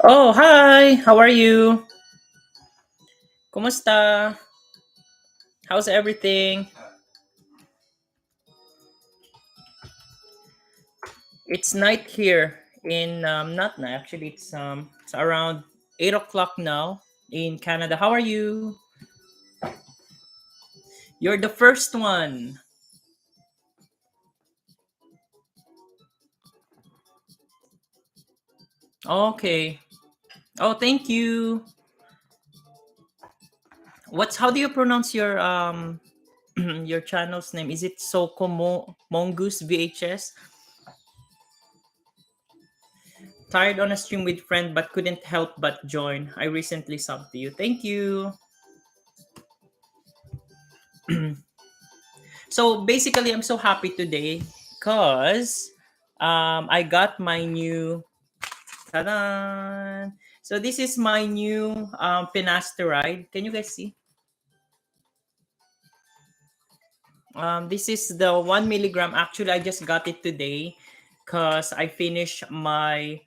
Oh, hi. How are you? Kumusta? How's everything? It's night here in not night actually. It's around 8 o'clock now in Canada. How are you? You're the first one. Okay. Oh, thank you. What's how do you pronounce your your channel's name? Is it Soko Mongoose VHS? Tired on a stream with friend but couldn't help but join. I recently subbed to you. Thank you. So basically, I'm so happy today because I got my new ta-da! So this is my new finasteride. Can you guys see? This is the 1 milligram. Actually, I just got it today because I finished my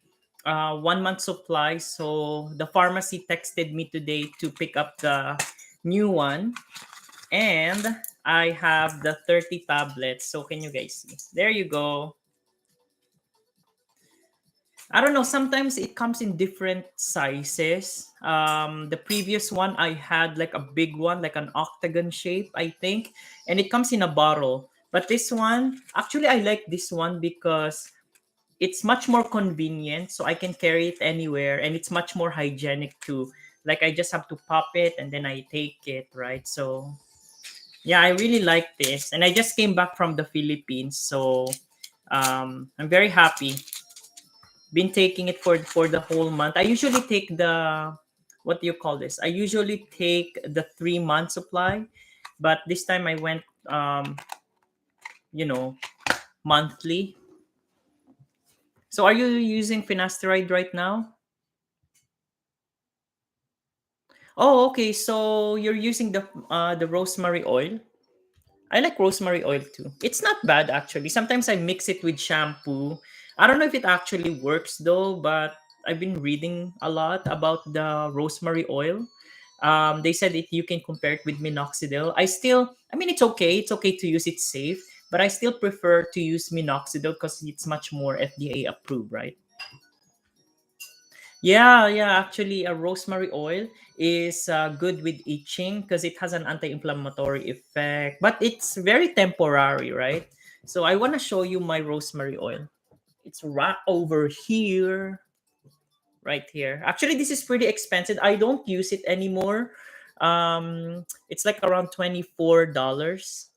1 month supply. So the pharmacy texted me today to pick up the new one, and I have the 30 tablets. So can you guys see? There you go. I don't know. Sometimes it comes in different sizes. The previous one I had like a big one, like an octagon shape, I think, and it comes in a bottle. But this one, actually, I like this one because it's much more convenient, so I can carry it anywhere, and it's much more hygienic too. Like I just have to pop it and then I take it, right? So yeah, I really like this, and I just came back from the Philippines, so I'm very happy been taking it for the whole month. I usually take the what do you call this? I usually take the 3 month supply, but this time I went you know monthly. So are you using finasteride right now? Oh, okay. So you're using the rosemary oil. I like rosemary oil too. It's not bad actually. Sometimes I mix it with shampoo. I don't know if it actually works though, but I've been reading a lot about the rosemary oil. They said it you can compare it with minoxidil. I mean, it's okay. It's okay to use. It's safe, but I still prefer to use minoxidil because it's much more FDA approved, right? Yeah, yeah. Actually, a rosemary oil is good with itching because it has an anti-inflammatory effect, but it's very temporary, right? So I want to show you my rosemary oil. It's right over here, right here. Actually, this is pretty expensive. I don't use it anymore. It's like around $24,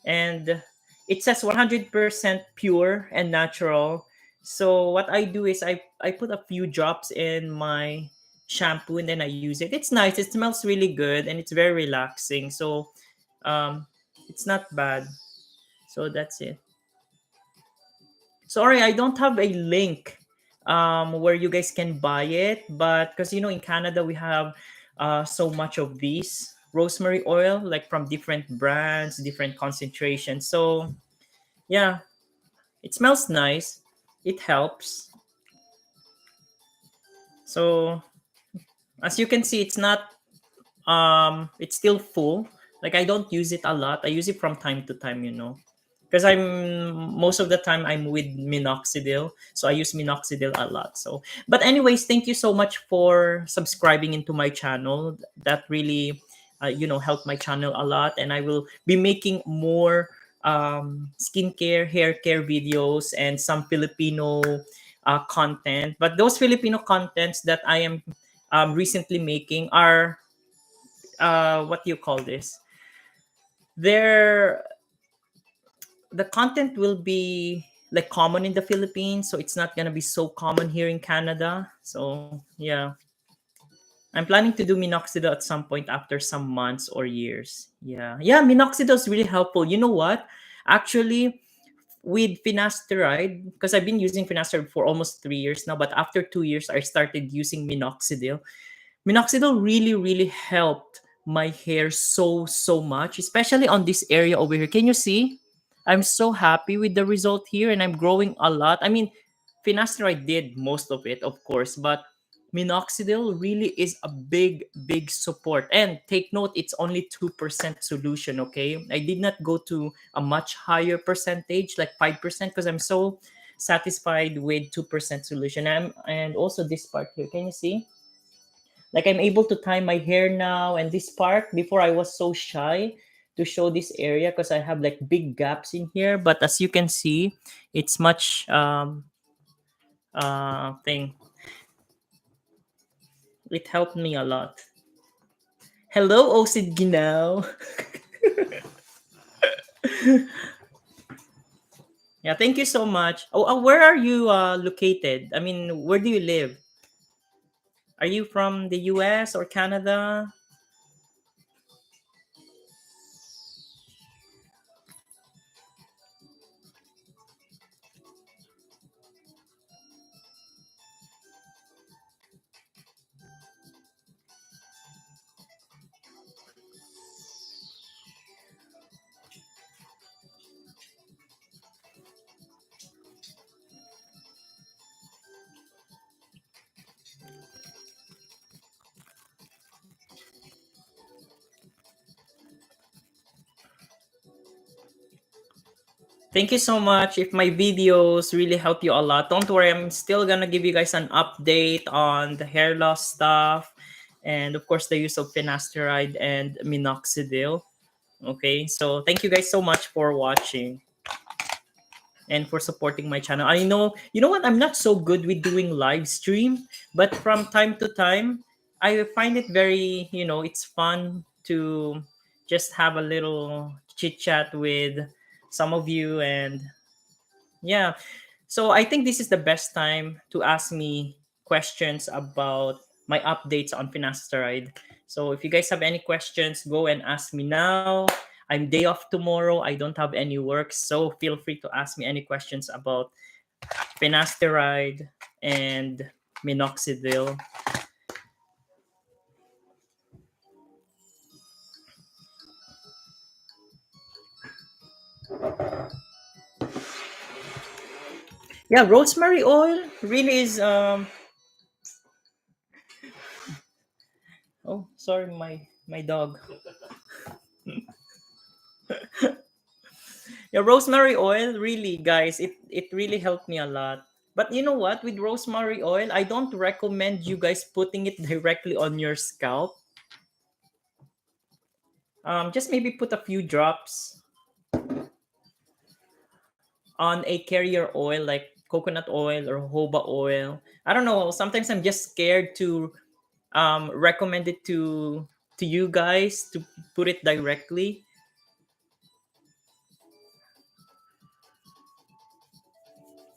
and it says 100% pure and natural. So what I do is I put a few drops in my shampoo and then I use it. It's nice. It smells really good and it's very relaxing. So um, it's not bad. So that's it. Sorry, I don't have a link where you guys can buy it, but because in Canada we have so much of these rosemary oil, like from different brands, different concentrations. So yeah, it smells nice. It helps. So as you can see, it's still full. Like I don't use it a lot. I use it from time to time. Because I'm most of the time I'm with minoxidil. So I use minoxidil a lot. So but anyways, thank you so much for subscribing into my channel. That really helped my channel a lot, and I will be making more skincare, hair care videos and some Filipino content. But those Filipino contents that I am recently making are what do you call this? They're the content will be like common in the Philippines, so it's not gonna be so common here in Canada. So yeah, I'm planning to do minoxidil at some point after some months or years. Yeah, yeah, minoxidil is really helpful. You know what? Actually, with finasteride, because I've been using finasteride for almost 3 years now, but after 2 years, I started using minoxidil. Minoxidil really, really helped my hair so much, especially on this area over here. Can you see? I'm so happy with the result here, and I'm growing a lot. I mean, finasteride did most of it, of course, but minoxidil really is a big support. And take note, it's only 2% solution, okay? I did not go to a much higher percentage, like 5%, because I'm so satisfied with 2% solution. And also this part here, can you see? Like I'm able to tie my hair now, and this part, before I was so shy to show this area because I have like big gaps in here. But as you can see, it's much thing. It helped me a lot. Hello, Osid Ginao. Yeah, thank you so much. Oh, where are you located? I mean, where do you live? Are you from the US or Canada? Thank you so much. If my videos really help you a lot, don't worry. I'm still gonna give you guys an update on the hair loss stuff, and of course the use of finasteride and minoxidil. Okay, so thank you guys so much for watching and for supporting my channel. I know, you know what? I'm not so good with doing live stream, but from time to time, I find it very, it's fun to just have a little chit chat with some of you. And yeah, so I think this is the best time to ask me questions about my updates on finasteride. So if you guys have any questions, go and ask me now. I'm day off tomorrow. I don't have any work, so feel free to ask me any questions about finasteride and minoxidil. Yeah, rosemary oil really is oh, sorry, my dog. Yeah, rosemary oil, really, guys, it really helped me a lot. But you know what? With rosemary oil, I don't recommend you guys putting it directly on your scalp. Just maybe put a few drops on a carrier oil like coconut oil or jojoba oil. I don't know. Sometimes I'm just scared to recommend it to you guys to put it directly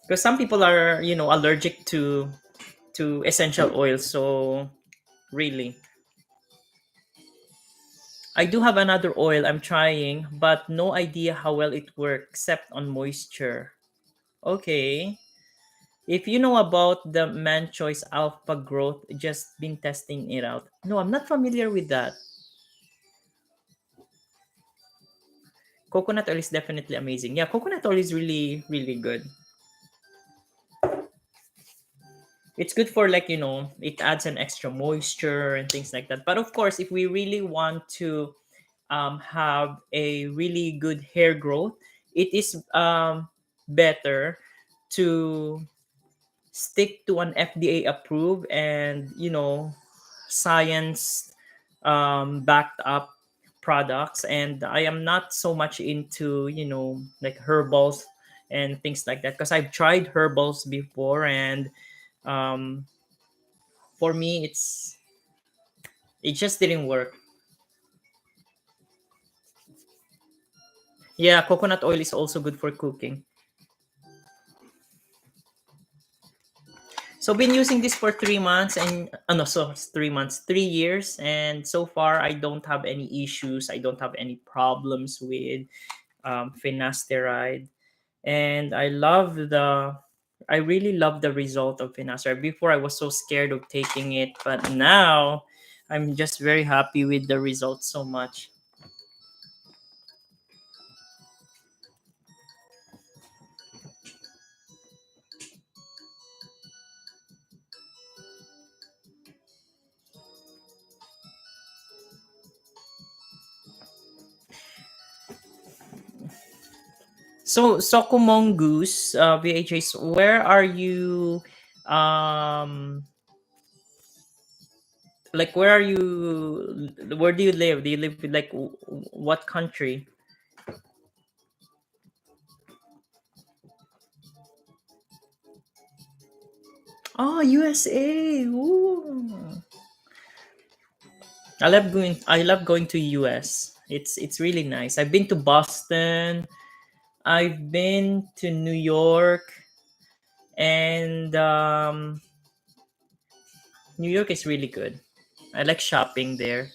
because some people are allergic to essential oils. So really, I do have another oil I'm trying, but no idea how well it works except on moisture. Okay. If you know about the Man Choice Alpha Growth, just been testing it out. No, I'm not familiar with that. Coconut oil is definitely amazing. Yeah, coconut oil is really, really good. It's good for, like, it adds an extra moisture and things like that. But of course, if we really want to have a really good hair growth, it is better to stick to an FDA approved and science backed up products. And I am not so much into like herbals and things like that because I've tried herbals before, and um, for me it just didn't work. Yeah, coconut oil is also good for cooking. So been using this for 3 months and no, so 3 months, 3 years, and so far I don't have any issues. I don't have any problems with finasteride, and I really love the result of finasteride. Before I was so scared of taking it, but now I'm just very happy with the results so much. So Mongoose, VHS, where are you? Um, like, where are you? Where do you live? Do you live in, like, what country? Oh, USA. Ooh. I love going to US. It's really nice. I've been to Boston. I've been to New York, and New York is really good. I like shopping there.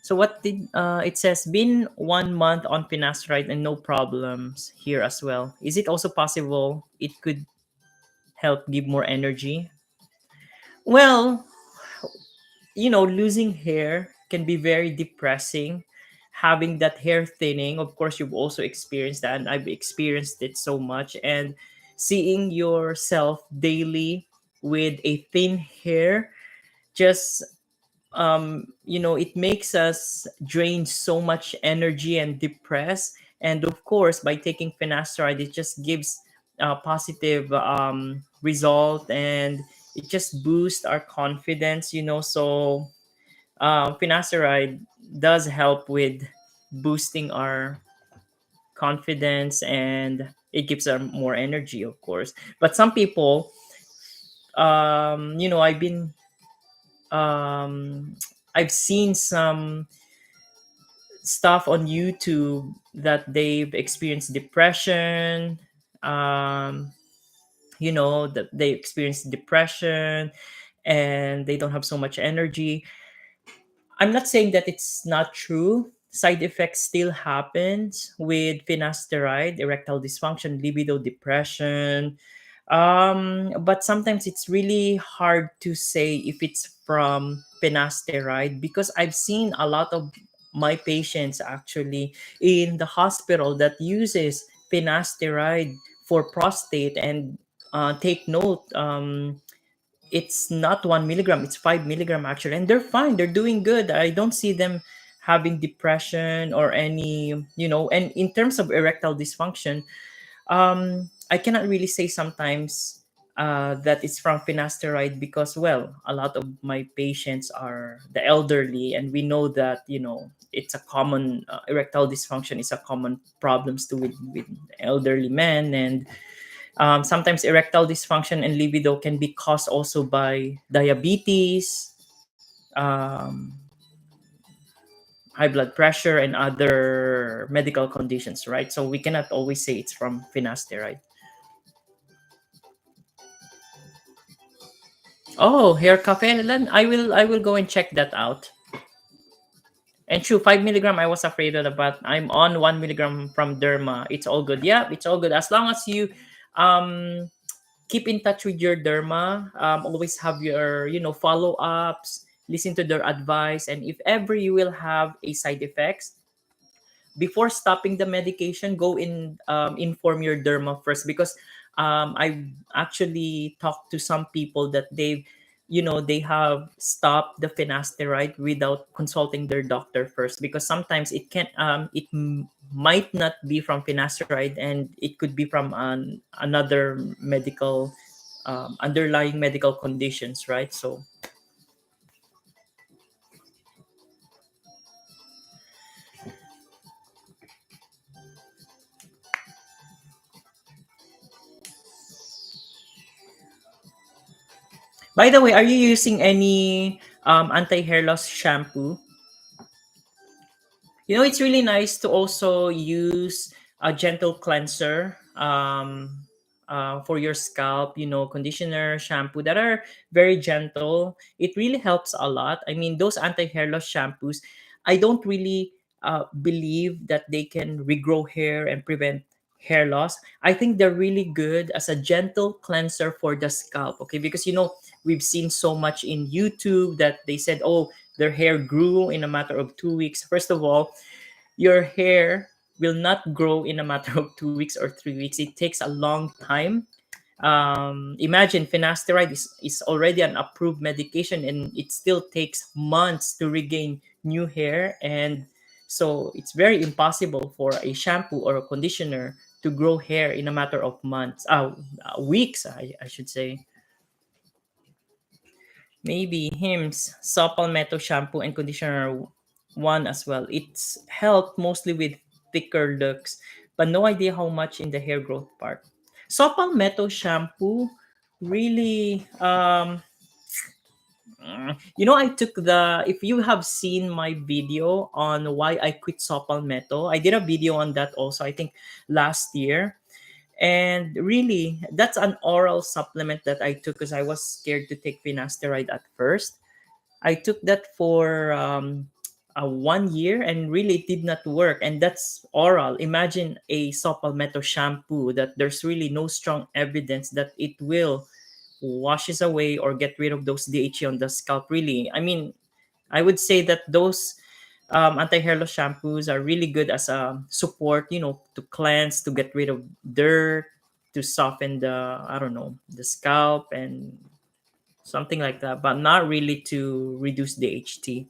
So what did it says been 1 month on finasteride and no problems here as well. Is it also possible it could help give more energy? Well, losing hair can be very depressing. Having that hair thinning, of course, you've also experienced that, and I've experienced it so much. And seeing yourself daily with a thin hair, just it makes us drain so much energy and depressed. And of course, by taking finasteride, it just gives a positive result, and it just boosts our confidence. So finasteride does help with boosting our confidence, and it gives us more energy, of course. But some people, I've been um, I've seen some stuff on YouTube that they've experienced depression. Um, that they experience depression and they don't have so much energy. I'm not saying that it's not true. Side effects still happens with finasteride, erectile dysfunction, libido, depression. But sometimes it's really hard to say if it's from finasteride, because I've seen a lot of my patients actually in the hospital that uses finasteride for prostate, and take note, it's not 1 milligram, it's 5 milligram actually, and they're fine, they're doing good. I don't see them having depression or any, and in terms of erectile dysfunction, I cannot really say sometimes that it's from finasteride, because, well, a lot of my patients are the elderly, and we know that, it's a common erectile dysfunction is a common problems too with elderly men. And sometimes erectile dysfunction and libido can be caused also by diabetes, um, high blood pressure, and other medical conditions, right? So we cannot always say it's from finasteride. Oh, hair cafe. Then I will go and check that out. And true, 5 milligram I was afraid of, but I'm on 1 milligram from Derma. It's all good. Yeah, it's all good as long as you um keep in touch with your derma. Always have your follow-ups, listen to their advice, and if ever you will have a side effects, before stopping the medication, go in, inform your derma first, because I've actually talked to some people that they have stopped the finasteride without consulting their doctor first, because sometimes might not be from finasteride, and it could be from another medical, underlying medical conditions, right? So by the way, are you using any anti-hair loss shampoo? It's really nice to also use a gentle cleanser, for your scalp, conditioner, shampoo that are very gentle. It really helps a lot. I mean, those anti hair loss shampoos, I don't really believe that they can regrow hair and prevent hair loss. I think they're really good as a gentle cleanser for the scalp, okay? Because, we've seen so much in YouTube that they said, oh, their hair grew in a matter of 2 weeks. First of all, your hair will not grow in a matter of 2 weeks or 3 weeks. It takes a long time. Imagine finasteride is already an approved medication, and it still takes months to regain new hair. And So it's very impossible for a shampoo or a conditioner to grow hair in a matter of months, weeks, I should say. Maybe Hims Supple Metal shampoo and conditioner one as well. It's helped mostly with thicker looks, but no idea how much in the hair growth part. Supple Metal shampoo really I took the if you have seen my video on why I quit Supple Metal, I did a video on that also, I think last year. And really, that's an oral supplement that I took because I was scared to take finasteride at first. I took that for 1 year and really it did not work. And that's oral. Imagine a supplemental shampoo that there's really no strong evidence that it will washes away or get rid of those DHA on the scalp. Really, I mean, I would say that those anti-hair loss shampoos are really good as a support, to cleanse, to get rid of dirt, to soften the, I don't know, the scalp and something like that, but not really to reduce the HT.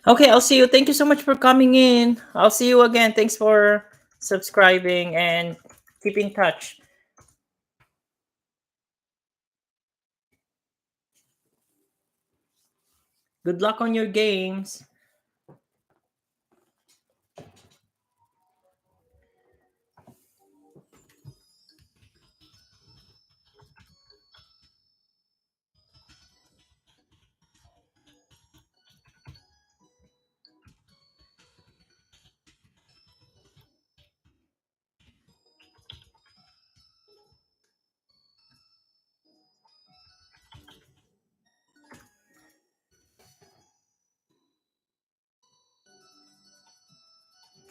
Okay, I'll see you. Thank you so much for coming in. I'll see you again. Thanks for subscribing and keep in touch. Good luck on your games.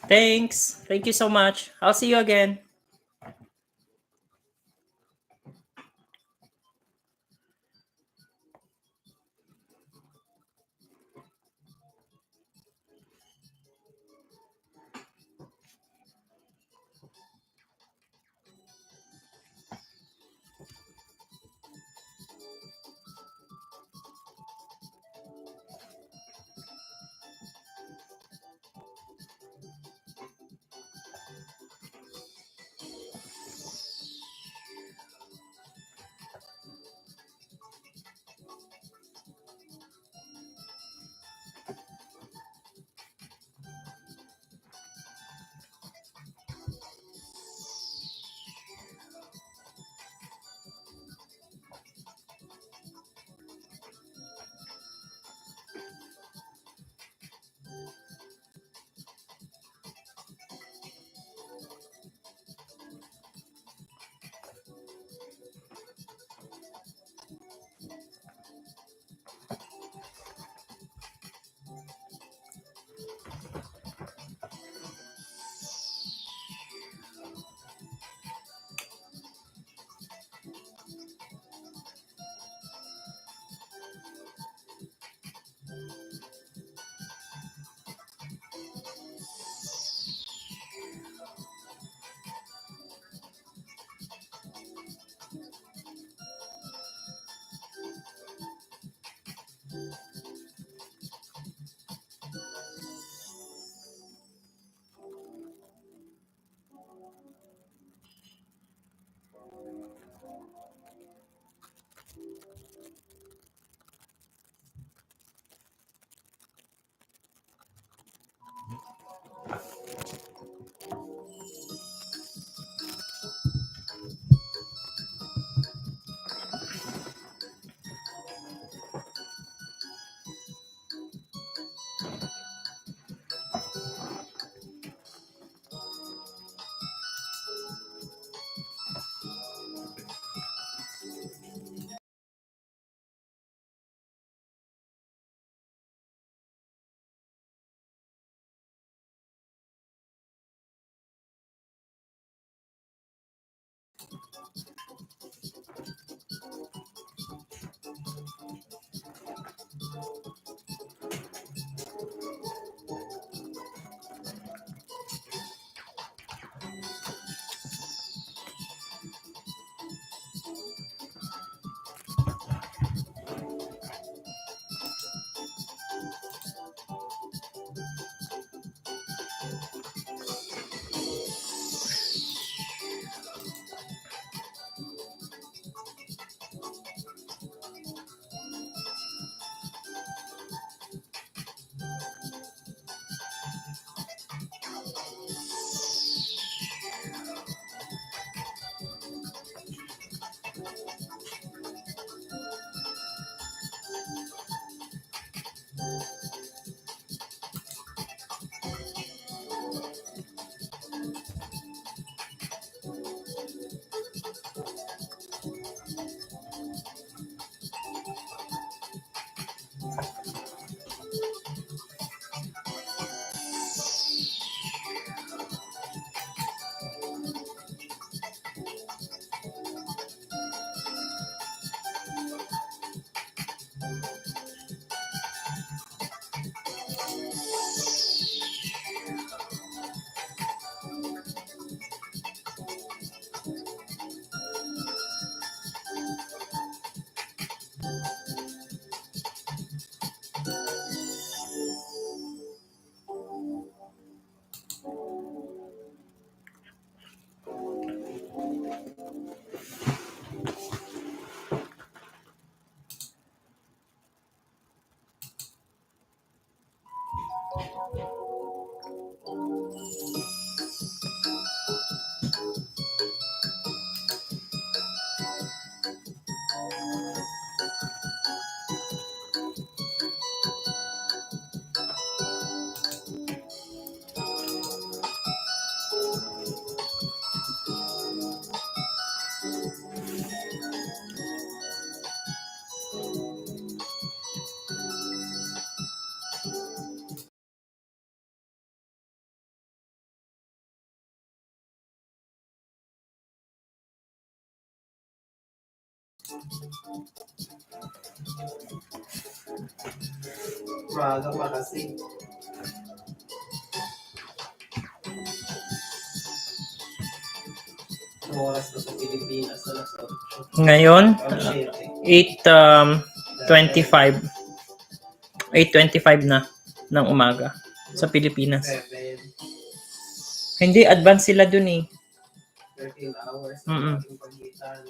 Thanks. Thank you so much. I'll see you again. Maaga pa kasi. Oras na sa Pilipinas, alas 8. Ngayon, Alas 7. 8:25. 8:25 na ng umaga sa Pilipinas. 7. Hindi, advance sila dun eh. 13 hours. Mm-mm. Ang pagitan.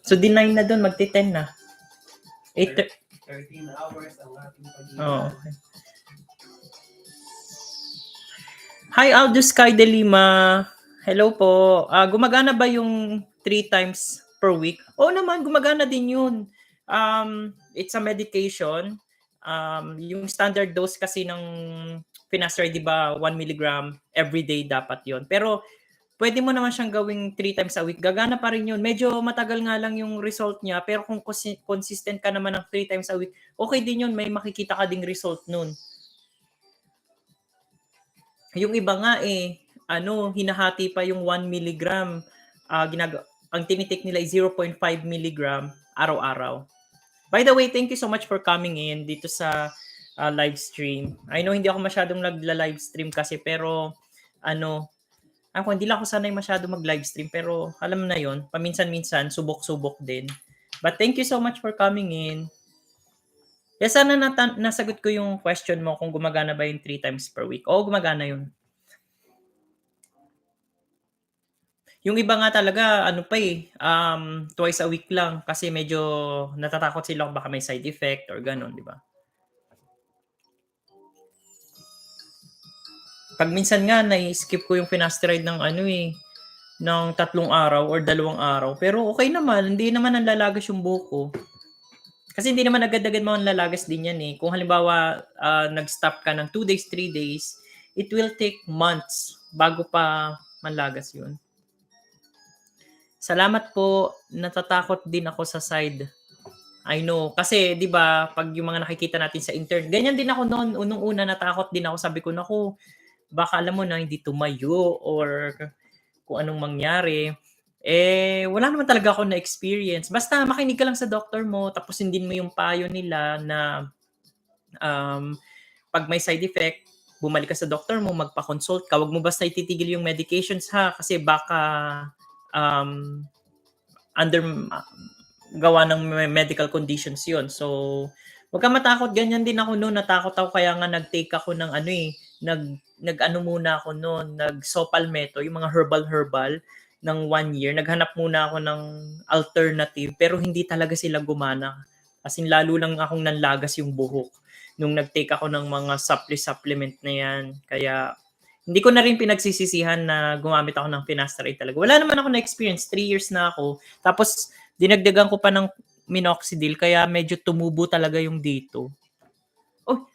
So, di 9 na dun, magti-10 na. 8. 13 hours ang ating pagitan. Oh, okay. Hi, Aldo Sky de Lima. Hello po. Gumagana ba yung 3 times per week? Oo naman, gumagana din yun. It's a medication. Yung standard dose kasi ng finasteride, di ba, 1 milligram every day dapat yon. Pero pwede mo naman siyang gawing 3 times a week. Gagana pa rin yun. Medyo matagal nga lang yung result niya. Pero kung consistent ka naman ng 3 times a week, okay din yun. May makikita ka ding result nun. Yung iba nga hinahati pa yung 1 milligram. Ang tinitik nila ay 0.5 milligram araw-araw. By the way, thank you so much for coming in dito sa live stream. I know hindi ako masyadong nagla-live stream kasi pero hindi lang ako sanay masyado mag-live stream pero alam na yon, paminsan-minsan subok-subok din. But thank you so much for coming in. Yes, sana nasagot ko yung question mo kung gumagana ba yung 3 times per week. Oo, gumagana yun. Yung iba nga talaga, twice a week lang kasi medyo natatakot sila kung baka may side effect or ganun, di ba? Pag minsan nga, na-skip ko yung finasteride ng ng 3 araw or 2 araw. Pero okay naman, hindi naman nanlalagas yung buko. Kasi hindi naman agad-agad manlalagas din yan eh. Kung halimbawa, nag-stop ka ng 2 days, 3 days, it will take months bago pa manlagas yun. Salamat po. Natatakot din ako sa side. I know. Kasi, di ba, pag yung mga nakikita natin sa internet, ganyan din ako noon. Unang-una, natakot din ako. Sabi ko, naku, baka alam mo na, hindi tumayo or kung anong mangyari. Wala naman talaga ako na-experience. Basta makinig ka lang sa doktor mo, tapos sundin mo yung payo nila na um, 'pag may side effect, bumalik ka sa doktor mo, magpa-consult ka. Wag mo basta ititigil yung medications ha, kasi baka um, under gawa ng medical conditions 'yon. So, wag kang matakot, ganyan din ako noon, natakot ako kaya nga nag-take ako ng ano, nag-ano muna ako noon, nag-Sopalmeto, yung mga herbal ng 1 year. Naghanap muna ako ng alternative, pero hindi talaga sila gumana. As in, lalo lang akong nanlagas yung buhok nung nag-take ako ng mga supplement na 'yan. Kaya hindi ko na rin pinagsisisihan na gumamit ako ng finasteride talaga. Wala naman ako na-experience, 3 years na ako. Tapos dinagdagan ko pa ng minoxidil kaya medyo tumubo talaga yung dito. Oh,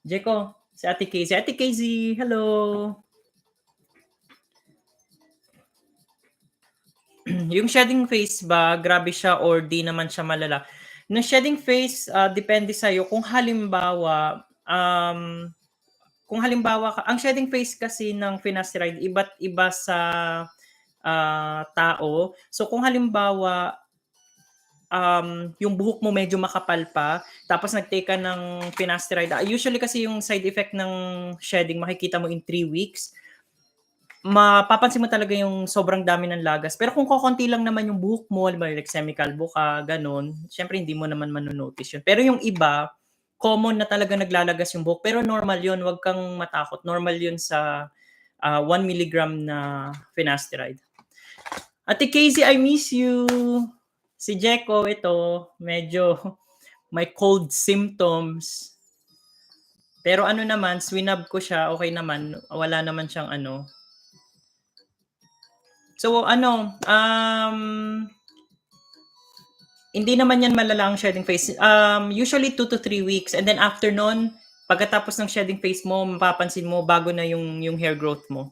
Jeko, si Ate Casey. Ate Casey, hello. Yung shedding face ba, grabe siya or di naman siya malala? Na shedding face, depende sa'yo. Kung halimbawa ang shedding face kasi ng finasteride, iba't iba sa tao. So kung halimbawa, yung buhok mo medyo makapal pa, tapos nag-take ka ng finasteride, usually kasi yung side effect ng shedding makikita mo in 3 weeks. Mapapansin mo talaga yung sobrang dami ng lagas. Pero kung kokonti lang naman yung buhok mo, halimbawa like semi-kalbo ka, gano'n, siyempre hindi mo naman mano-notice yun. Pero yung iba, common na talaga naglalagas yung buhok. Pero normal yun, wag kang matakot. Normal yun sa 1 milligram na finasteride. Ate Casey, I miss you. Si Jeko, ito, medyo may cold symptoms. Pero ano naman, swinab ko siya, okay naman. Wala naman siyang ano. So ano, hindi naman yan malala ang shedding phase. Usually 2 to 3 weeks. And then after nun, pagkatapos ng shedding phase mo, mapapansin mo bago na yung hair growth mo.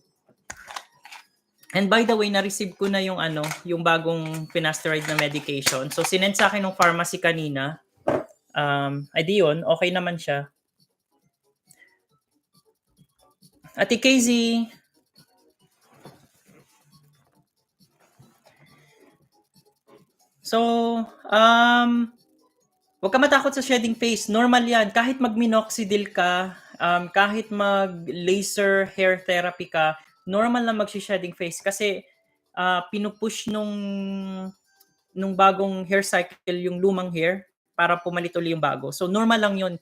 And by the way, na-receive ko na yung ano, yung bagong finasteride na medication. So sinend sa akin ng pharmacy kanina. Ay di yun, okay naman siya. Ate Casey. So, huwag ka matakot sa shedding phase. Normal yan. Kahit mag-minoxidil ka, kahit mag-laser hair therapy ka, normal na mag-shedding phase kasi pinupush nung bagong hair cycle yung lumang hair para pumalit ulit yung bago. So, normal lang yun.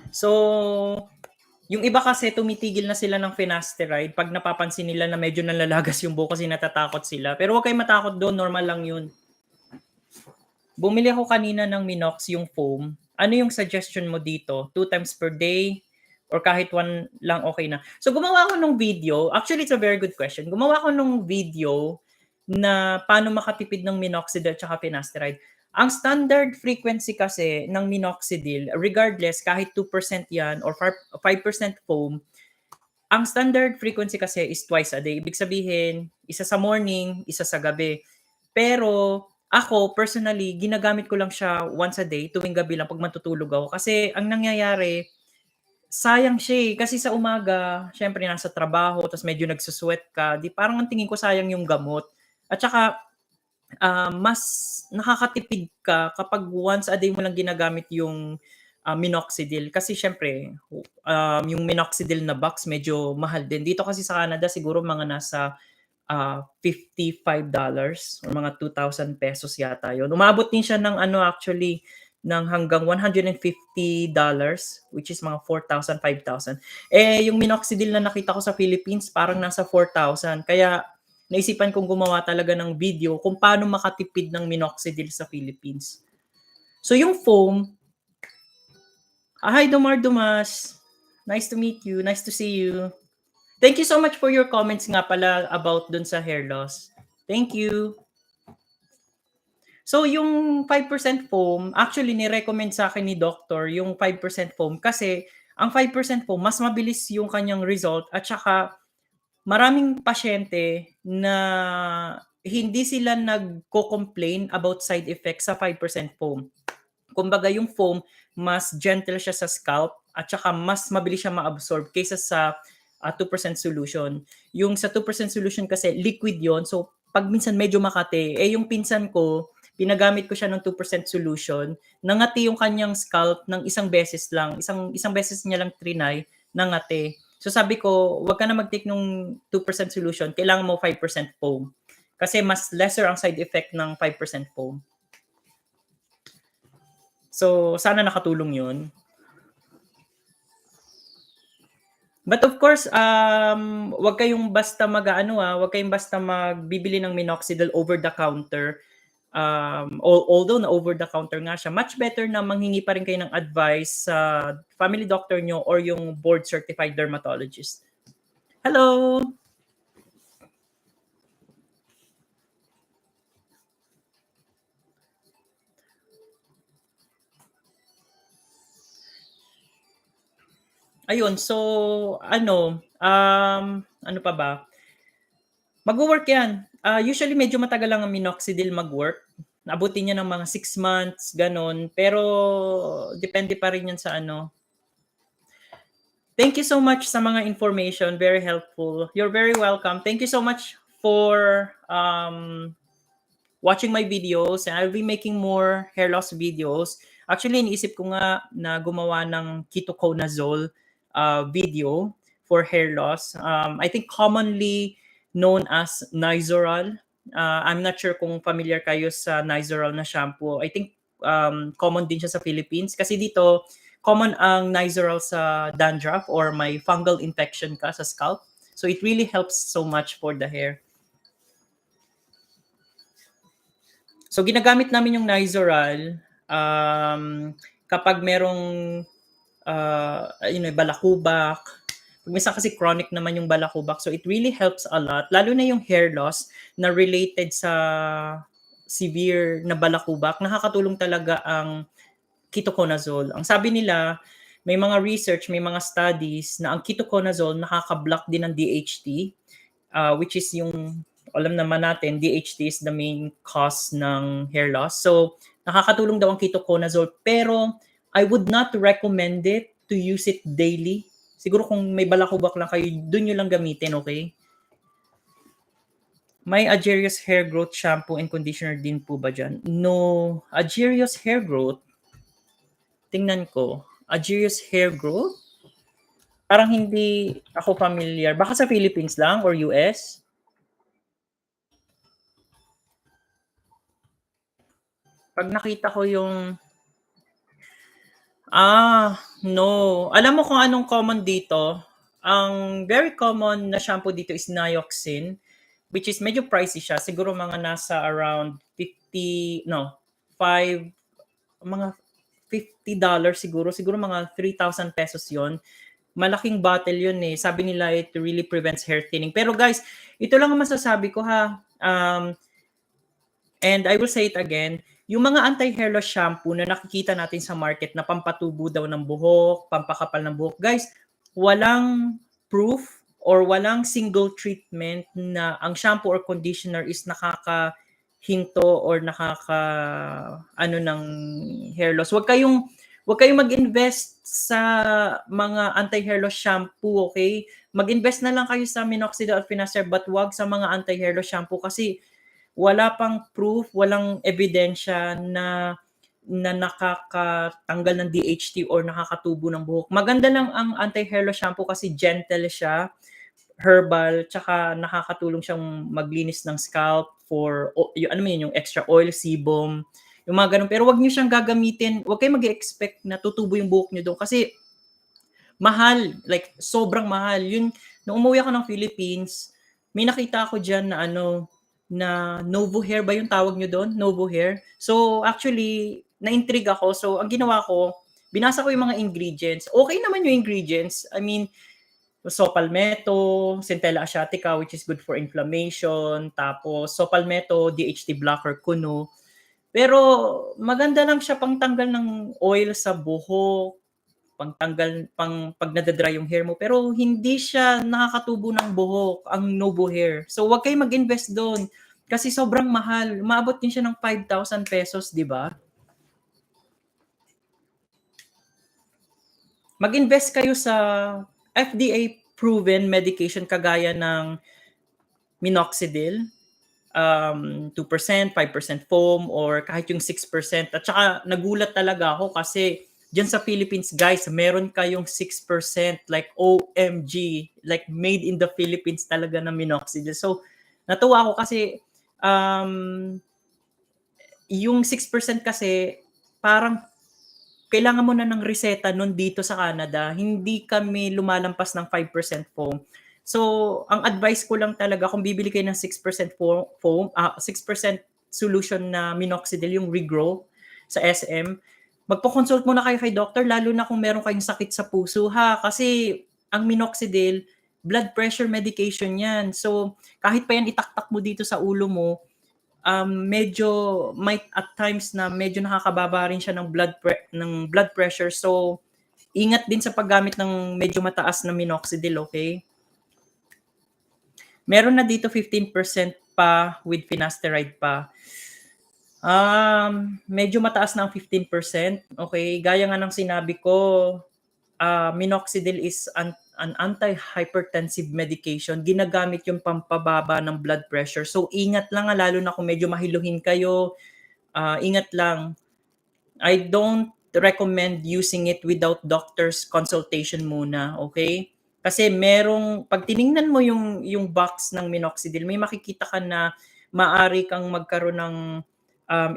So, yung iba kasi tumitigil na sila ng finasteride pag napapansin nila na medyo nalalagas yung buhok kasi natatakot sila. Pero huwag kayong matakot doon, normal lang yun. Bumili ako kanina ng Minox, yung foam. Ano yung suggestion mo dito? 2 times per day? Or kahit 1 lang okay na? So gumawa ako ng video. Actually, it's a very good question. Gumawa ako ng video na paano makatipid ng minoxidil at finasteride. Ang standard frequency kasi ng minoxidil, regardless, kahit 2% yan or 5% foam, ang standard frequency kasi is twice a day. Ibig sabihin, isa sa morning, isa sa gabi. Pero ako, personally, ginagamit ko lang siya once a day, tuwing gabi lang pag matutulog ako. Kasi ang nangyayari, sayang siya eh. Kasi sa umaga, syempre nasa trabaho, tapos medyo nagsusweat ka, di parang ang tingin ko sayang yung gamot. At saka, mas nakakatipid ka kapag once a day mo lang ginagamit yung minoxidil. Kasi syempre, yung minoxidil na box medyo mahal din. Dito kasi sa Canada, siguro mga nasa $55 or mga 2,000 pesos yata yun. Umabot din siya ng ano actually, ng hanggang $150, which is mga 4,000, 5,000. Yung minoxidil na nakita ko sa Philippines, parang nasa 4,000. Kaya naisipan kong gumawa talaga ng video kung paano makatipid ng minoxidil sa Philippines. So yung foam, hi Dumar Dumas. Nice to meet you. Nice to see you. Thank you so much for your comments nga pala about dun sa hair loss. Thank you. So yung 5% foam, actually ni-recommend sa akin ni doctor yung 5% foam kasi ang 5% foam mas mabilis yung kanyang result at saka maraming pasyente na hindi sila nagko-complain about side effects sa 5% foam. Kumbaga yung foam, mas gentle siya sa scalp at saka mas mabilis siya ma-absorb kaysa sa 2% solution. Yung sa 2% solution kasi liquid yon. So pag minsan medyo makati, yung pinsan ko, pinagamit ko siya ng 2% solution, nangati yung kanyang scalp ng isang beses lang. Isang beses niya lang trinay, nangati. So sabi ko, wag ka na mag-take ng 2% solution, kailangan mo 5% foam. Kasi mas lesser ang side effect ng 5% foam. So, sana nakatulong yun. But of course, wag kayong basta wag kayong basta magbibili ng minoxidil over the counter. Although na over the counter nga siya, much better na manghingi pa rin kayo ng advice sa family doctor nyo or yung board certified dermatologist. Hello! Ayun, so ano pa ba? Magwo-work yan. Usually medyo matagal lang ang minoxidil mag-work. Abutin niya ng mga 6 months, ganun. Pero depende pa rin yan sa ano. Thank you so much sa mga information. Very helpful. You're very welcome. Thank you so much for watching my videos, and I'll be making more hair loss videos. Actually, iniisip ko nga na gumawa ng ketoconazole video for hair loss. I think commonly known as Nizoral. I'm not sure kung familiar kayo sa Nizoral na shampoo. I think common din siya sa Philippines kasi dito common ang Nizoral sa dandruff or may fungal infection ka sa scalp. So it really helps so much for the hair. So ginagamit namin yung Nizoral kapag merong balakubak. Minsan kasi chronic naman yung balakubak. So it really helps a lot. Lalo na yung hair loss na related sa severe na balakubak. Nakakatulong talaga ang ketoconazole. Ang sabi nila, may mga research, may mga studies na ang ketoconazole nakaka-block din ng DHT, which is yung alam naman natin, DHT is the main cause ng hair loss. So, nakakatulong daw ang ketoconazole. Pero, I would not recommend it to use it daily. Siguro kung may balakubak lang kayo, dun nyo lang gamitin, okay? May Agerius hair growth shampoo and conditioner din po ba dyan? No. Agerius hair growth, tingnan ko. Agerius hair growth? Parang hindi ako familiar. Baka sa Philippines lang or US? Pag nakita ko yung no. Alam mo kung anong common dito? Ang very common na shampoo dito is Nioxin, which is medyo pricey siya. Siguro mga nasa around 50, no, 5, mga $50 siguro. Siguro mga 3,000 pesos yon. Malaking bottle yun eh. Sabi nila it really prevents hair thinning. Pero guys, ito lang ang masasabi ko ha. And I will say it again, yung mga anti-hair loss shampoo na nakikita natin sa market na pampatubo daw ng buhok, pampakapal ng buhok, guys, walang proof or walang single treatment na ang shampoo or conditioner is nakakahinto or ng hair loss. Huwag kayong mag-invest sa mga anti-hair loss shampoo, okay? Mag-invest na lang kayo sa minoxidil at finasteride but wag sa mga anti-hair loss shampoo kasi wala pang proof, walang ebidensya na nakakatanggal ng DHT or nakakatubo ng buhok. Maganda lang ang anti-hair loss shampoo kasi gentle siya, herbal, tsaka nakakatulong siyang maglinis ng scalp for yung extra oil, sebum, yung mga ganun. Pero wag niyo siyang gagamitin, wag kayong mag-expect na tutubo yung buhok niyo doon kasi mahal, like sobrang mahal. Yun, nung umuwi ako ng Philippines, may nakita ako diyan na Novo Hair ba yung tawag nyo doon? Novo Hair. So, actually, na-intrigue ako. So, ang ginawa ko, binasa ko yung mga ingredients. Okay naman yung ingredients. I mean, saw palmetto, centella asiatica, which is good for inflammation. Tapos, saw palmetto, DHT blocker, kuno. Pero, maganda lang siya pang tanggal ng oil sa buhok, pag nadadry yung hair mo. Pero hindi siya nakakatubo ng buhok, ang Novo Hair. So, wag kayo mag-invest doon. Kasi sobrang mahal. Umabot din siya ng 5,000 pesos, di ba? Mag-invest kayo sa FDA-proven medication kagaya ng minoxidil, 2%, 5% foam, or kahit yung 6%. At saka nagulat talaga ako kasi dyan sa Philippines, guys, meron kayong 6%, like OMG, like made in the Philippines talaga na minoxidil. So, natuwa ako kasi um, yung 6% kasi parang kailangan mo na ng reseta nun dito sa Canada. Hindi kami lumalampas ng 5% foam. So, ang advice ko lang talaga kung bibili kayo ng 6% foam, 6% solution na minoxidil, yung regrow sa SM, magpo-consult muna kayo kay doctor lalo na kung meron kayong sakit sa puso ha. Kasi ang minoxidil, blood pressure medication yan. So, kahit pa yan itaktak mo dito sa ulo mo, medyo might at times na medyo nakakababa rin siya ng blood pressure. So, ingat din sa paggamit ng medyo mataas na minoxidil, okay? Meron na dito 15% pa with finasteride pa. Medyo mataas na ang 15%. Okay, gaya nga ng sinabi ko, minoxidil is an anti-hypertensive medication. Ginagamit yung pampababa ng blood pressure. So, ingat lang lalo na kung medyo mahiluhin kayo. Ingat lang. I don't recommend using it without doctor's consultation muna, okay? Kasi pag tiningnan mo yung box ng minoxidil, may makikita ka na maari kang magkaroon ng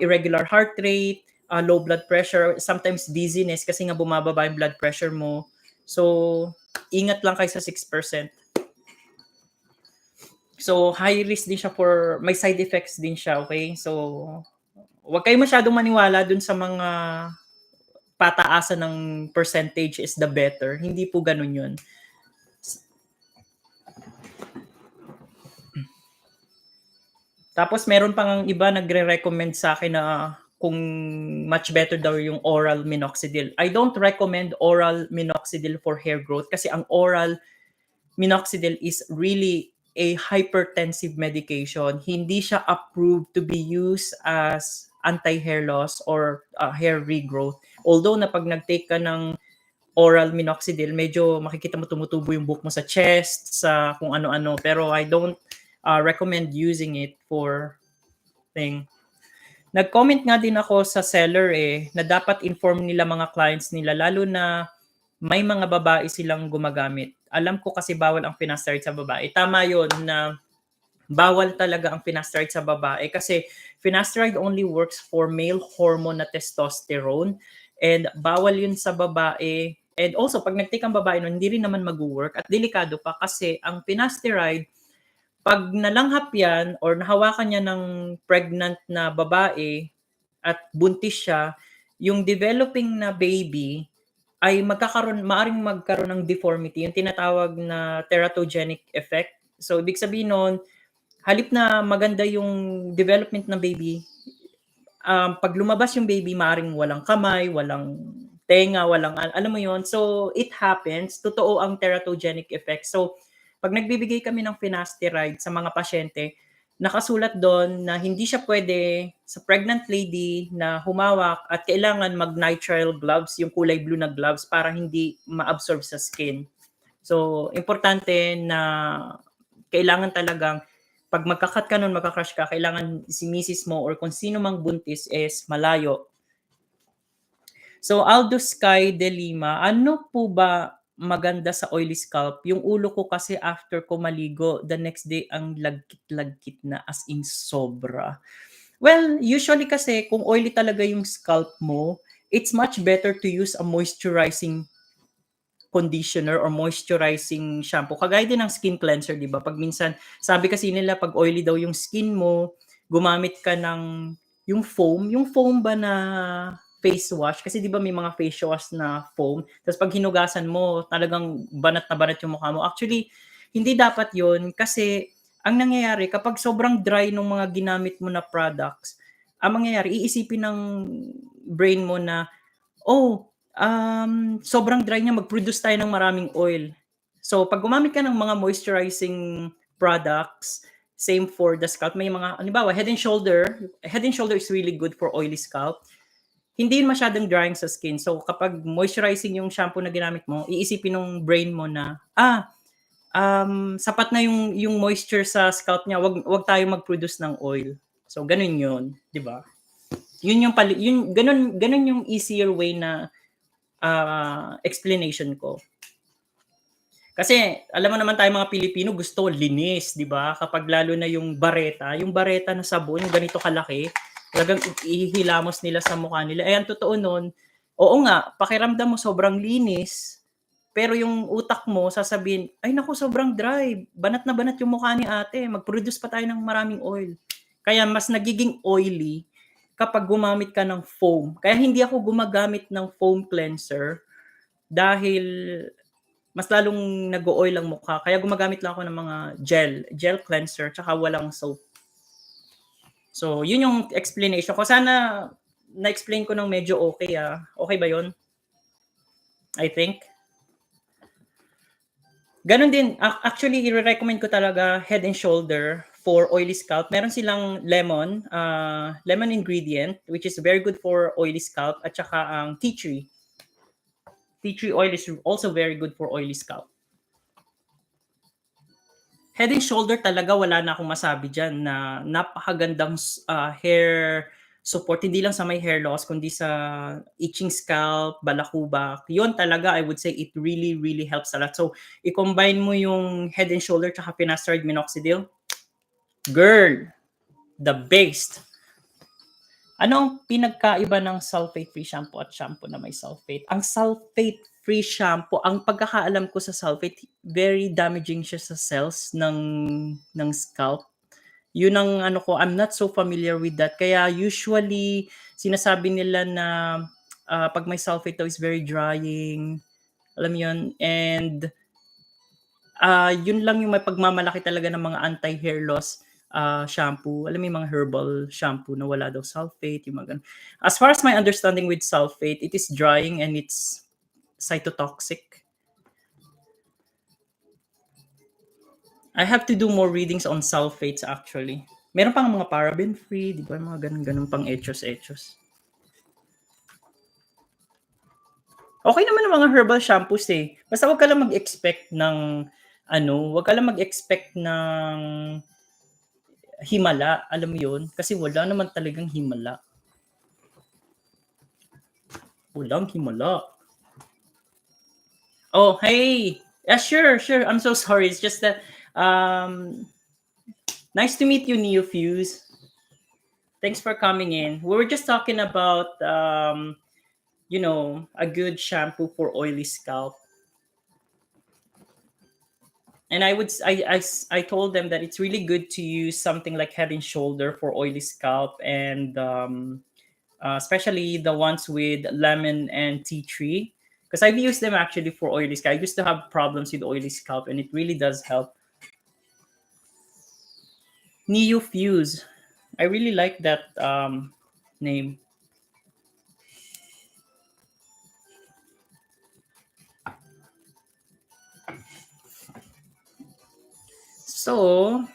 irregular heart rate, low blood pressure, sometimes dizziness kasi nga bumababa yung blood pressure mo. So, ingat lang kayo sa 6%. So, high risk din siya may side effects din siya, okay? So, huwag kayo masyadong maniwala dun sa mga pataasan ng percentage is the better. Hindi po ganun yun. Tapos meron pang iba nagre-recommend sa akin na kung much better daw yung oral minoxidil. I don't recommend oral minoxidil for hair growth kasi ang oral minoxidil is really a hypertensive medication. Hindi siya approved to be used as anti-hair loss or hair regrowth. Although na pag nag-take ka ng oral minoxidil, medyo makikita mo tumutubo yung buhok mo sa chest, sa kung ano-ano. Pero I don't recommend using it for thing. Nag-comment nga din ako sa seller na dapat inform nila mga clients nila lalo na may mga babae silang gumagamit. Alam ko kasi bawal ang finasteride sa babae. Tama yon na bawal talaga ang finasteride sa babae kasi finasteride only works for male hormone na testosterone and bawal yun sa babae. And also, pag nag-take ang babae nun, hindi rin naman mag-work at delikado pa kasi ang finasteride, pag nalanghap yan or nahawakan niya ng pregnant na babae at buntis siya, yung developing na baby ay maaring magkaroon ng deformity, yung tinatawag na teratogenic effect. So, ibig sabihin nun, halip na maganda yung development ng baby, pag lumabas yung baby, maaring walang kamay, walang tenga, alam mo yon. So, it happens. Totoo ang teratogenic effect. So, pag nagbibigay kami ng finasteride sa mga pasyente, nakasulat doon na hindi siya pwede sa pregnant lady na humawak at kailangan mag-nitrile gloves, yung kulay blue na gloves para hindi ma-absorb sa skin. So, importante na kailangan talagang pag magka-cut ka nun, magka-crush ka, kailangan si misis mo or kung sino mang buntis is malayo. So, Aldo Sky de Lima, ano po ba maganda sa oily scalp? Yung ulo ko kasi after ko maligo, the next day ang lagkit-lagkit na as in sobra. Well, usually kasi kung oily talaga yung scalp mo, it's much better to use a moisturizing conditioner or moisturizing shampoo. Kagaya din ng skin cleanser, di ba? Pag minsan, sabi kasi nila, pag oily daw yung skin mo, gumamit ka ng yung foam ba na face wash? Kasi di ba may mga face wash na foam? Tapos pag hinugasan mo, talagang banat na banat yung mukha mo. Actually, hindi dapat yon kasi ang nangyayari, kapag sobrang dry ng mga ginamit mo na products, ang mangyayari, iisipin ng brain mo na, oh, sobrang dry niya, mag-produce tayo ng maraming oil. So, pag gumamit ka ng mga moisturizing products, Same for the scalp. May mga, halimbawa, head and shoulder is really good for oily scalp. Hindi yun masyadong drying sa skin. So, kapag moisturizing yung shampoo na ginamit mo, iisipin ng brain mo na, sapat na yung moisture sa scalp niya, wag tayo mag-produce ng oil. So, ganun yun, di ba? Yun yung, ganun yung easier way na explanation ko. Kasi alam mo naman tayo mga Pilipino gusto linis, 'di ba? Kapag lalo na yung bareta na sabon, yung ganito kalaki, talagang ihilamos nila sa mukha nila. Eh ang totoo noon, oo nga, pakiramdam mo sobrang linis, pero yung utak mo sasabihin, ay naku, sobrang dry. Banat na banat yung mukha ni ate. Mag-produce pa tayo ng maraming oil. Kaya mas nagiging oily kapag gumamit ka ng foam. Kaya hindi ako gumagamit ng foam cleanser dahil mas lalong nag-o-oil ang mukha. Kaya gumagamit lang ako ng mga gel cleanser, tsaka walang soap. So, yun yung explanation ko. Sana na-explain ko ng medyo okay. Okay ba yun? I think. Ganon din. Actually, i-recommend ko talaga Head and Shoulder for oily scalp. Meron silang lemon ingredient, which is very good for oily scalp, at saka ang tea tree. Tea tree oil is also very good for oily scalp. Head and Shoulder talaga wala na akong masabi diyan na napakagandang hair support, hindi lang sa may hair loss kundi sa itching scalp, balakubak. 'Yon talaga, I would say it really really helps a lot. So, i-combine mo yung Head and Shoulder tsaka finasteride minoxidil. Girl, the best. Ano ang pinagkaiba ng sulfate-free shampoo at shampoo na may sulfate? Ang sulfate-free shampoo, ang pagkakaalam ko sa sulfate, very damaging siya sa cells ng scalp. Yun ang ano ko, I'm not so familiar with that. Kaya usually, sinasabi nila na pag may sulfate daw is very drying. Alam mo yun? And yun lang yung may pagmamalaki talaga ng mga anti-hair loss shampoo. Alam mo yung mga herbal shampoo na wala daw sulfate, yung mga ganun. As far as my understanding with sulfate, it is drying and it's cytotoxic. I have to do more readings on sulfates actually. Meron pang mga paraben free, di ba? Mga ganun-ganun pang etchos-etchos. Okay naman ang mga herbal shampoos eh. Basta wag ka lang mag-expect ng wag ka lang mag-expect ng himala, alam mo 'yun? Kasi wala naman talagang himala. Walang himala. Oh, hey. Yeah, sure, sure. I'm so sorry. It's just that nice to meet you, Neofuse. Thanks for coming in. We were just talking about a good shampoo for oily scalp. And I told them that it's really good to use something like Head and Shoulder for oily scalp, and especially the ones with lemon and tea tree, because I've used them actually for oily scalp. I used to have problems with oily scalp, and it really does help. Neo Fuse, I really like that name. So,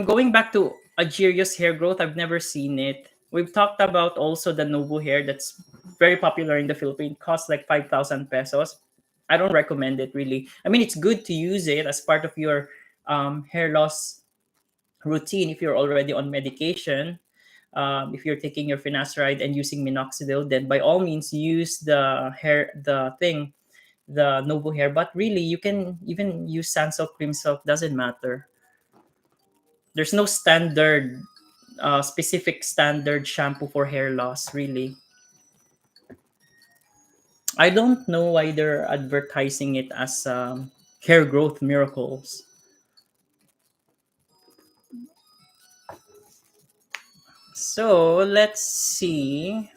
going back to Agirius hair growth, I've never seen it. We've talked about also the Nobu hair that's very popular in the Philippines. Costs like 5,000 pesos. I don't recommend it really. I mean, it's good to use it as part of your hair loss routine if you're already on medication. If you're taking your finasteride and using minoxidil, then by all means use the Nobu hair. But really, you can even use sand soap, cream soap, doesn't matter. There's no specific standard shampoo for hair loss, really. I don't know why they're advertising it as hair growth miracles. So let's see.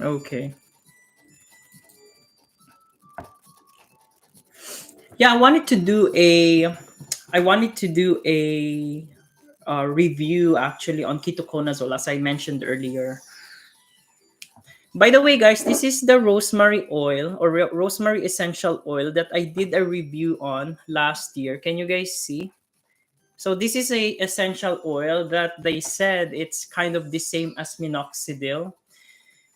Okay. Yeah, I wanted to do a review actually on ketoconazole, as I mentioned earlier. By the way, guys, this is the rosemary oil or rosemary essential oil that I did a review on last year. Can you guys see? So this is a essential oil that they said it's kind of the same as minoxidil.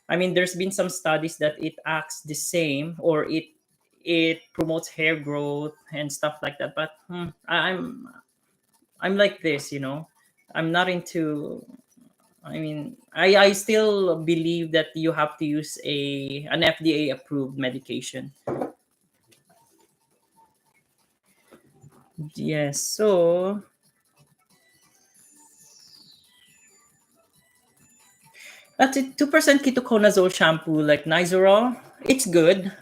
I mean, there's been some studies that it acts the same, or it promotes hair growth and stuff like that. But I'm like this. I'm not into. I mean, I still believe that you have to use an FDA approved medication. Yes. So 2% ketoconazole shampoo like Nizoral, it's good.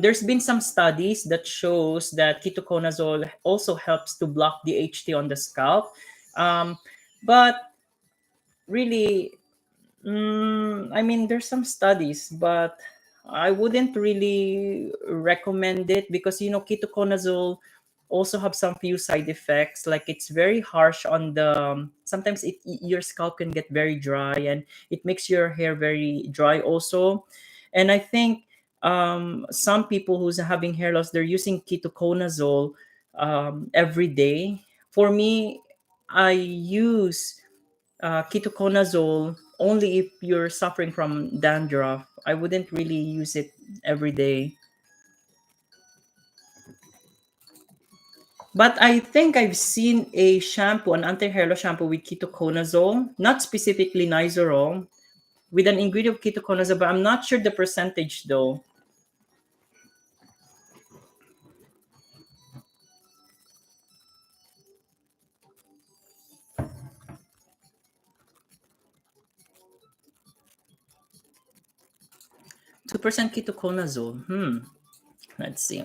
There's been some studies that shows that ketoconazole also helps to block DHT on the scalp. Um, but really, I mean, there's some studies, but I wouldn't really recommend it because ketoconazole also have some few side effects. Like it's very harsh on the. Sometimes your scalp can get very dry and it makes your hair very dry also. And I think some people who's having hair loss, they're using ketoconazole every day. For me, I use ketoconazole only if you're suffering from dandruff. I wouldn't really use it every day. But I think I've seen a shampoo, an anti-hair loss shampoo with ketoconazole, not specifically Nizoral, with an ingredient of ketoconazole, but I'm not sure the percentage though. 2% ketoconazole. Let's see.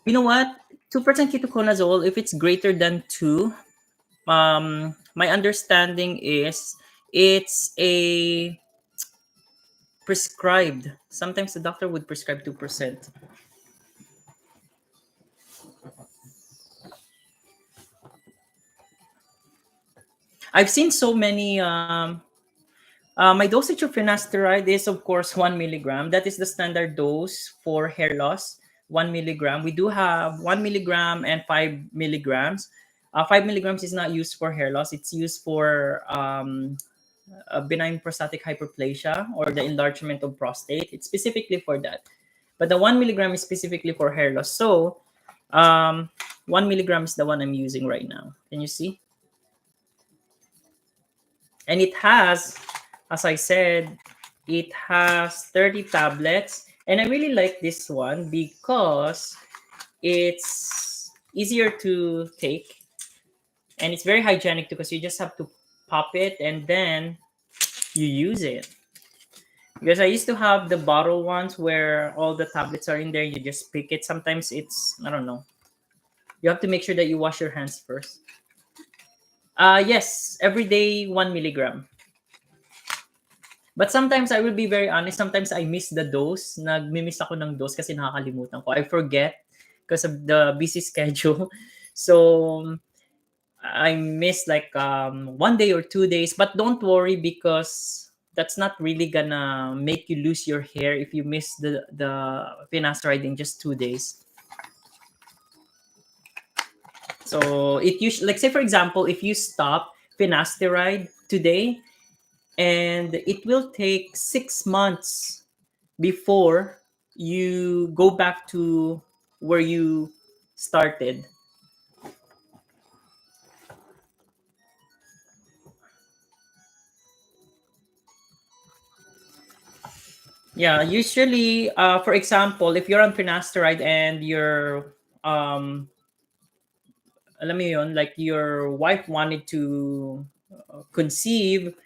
You know what? 2% ketoconazole, if it's greater than 2, my understanding is it's a prescribed. Sometimes the doctor would prescribe 2%. I've seen so many. My dosage of finasteride is, of course, 1 milligram. That is the standard dose for hair loss. 1 milligram. We do have 1 milligram and 5 milligrams. 5 milligrams is not used for hair loss. It's used for benign prostatic hyperplasia or the enlargement of prostate. It's specifically for that. But the 1 milligram is specifically for hair loss. So, um, 1 milligram is the one I'm using right now. Can you see? And it has, as I said, it has 30 tablets. And I really like this one because it's easier to take and it's very hygienic because you just have to pop it and then you use it. Because I used to have the bottle ones where all the tablets are in there, you just pick it. Sometimes it's, I don't know. You have to make sure that you wash your hands first. Yes, every day 1 milligram. But sometimes I will be very honest, sometimes I miss the dose. Nagmi-miss ako ng dose kasi nakakalimutan ko. I forget because of the busy schedule. So I miss like 1 day or 2 days. But don't worry because that's not really gonna make you lose your hair if you miss the finasteride in just 2 days. So it usually, like say for example, if you stop finasteride today, and it will take 6 months before you go back to where you started. Yeah, usually, for example, if you're on finasteride and alam mo yun, like your wife wanted to conceive,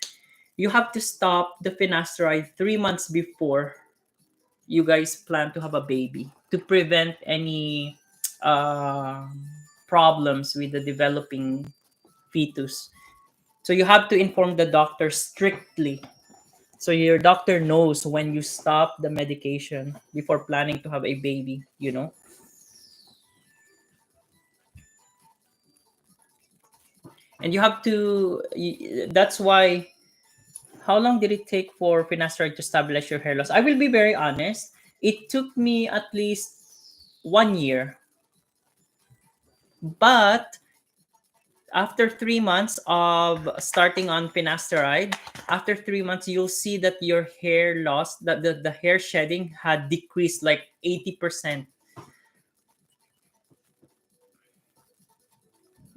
you have to stop the finasteride 3 months before you guys plan to have a baby to prevent any uh, problems with the developing fetus. So you have to inform the doctor strictly. So your doctor knows when you stop the medication before planning to have a baby, you know? And you have to, that's why, how long did it take for finasteride to stabilize your hair loss? I will be very honest. It took me at least 1 year. But after 3 months of starting on finasteride, after 3 months, you'll see that your hair loss, that the hair shedding had decreased like 80%.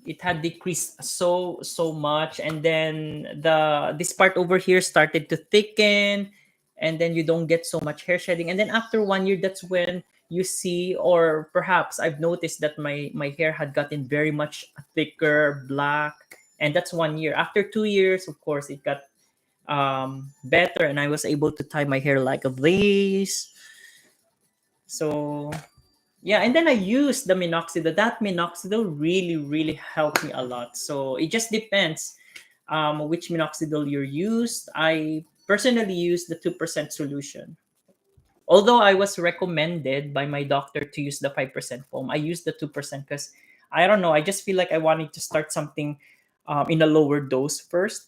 It had decreased so much, and then this part over here started to thicken, and then you don't get so much hair shedding, and then after 1 year, that's when you see, or perhaps I've noticed that my hair had gotten very much thicker, black, and that's 1 year. After 2 years, of course, it got better, and I was able to tie my hair like this. So yeah, and then I used the minoxidil. That minoxidil really helped me a lot. So it just depends which minoxidil you used. I personally use the 2% solution. Although I was recommended by my doctor to use the 5% foam, I used the 2% because I don't know. I just feel like I wanted to start something in a lower dose first.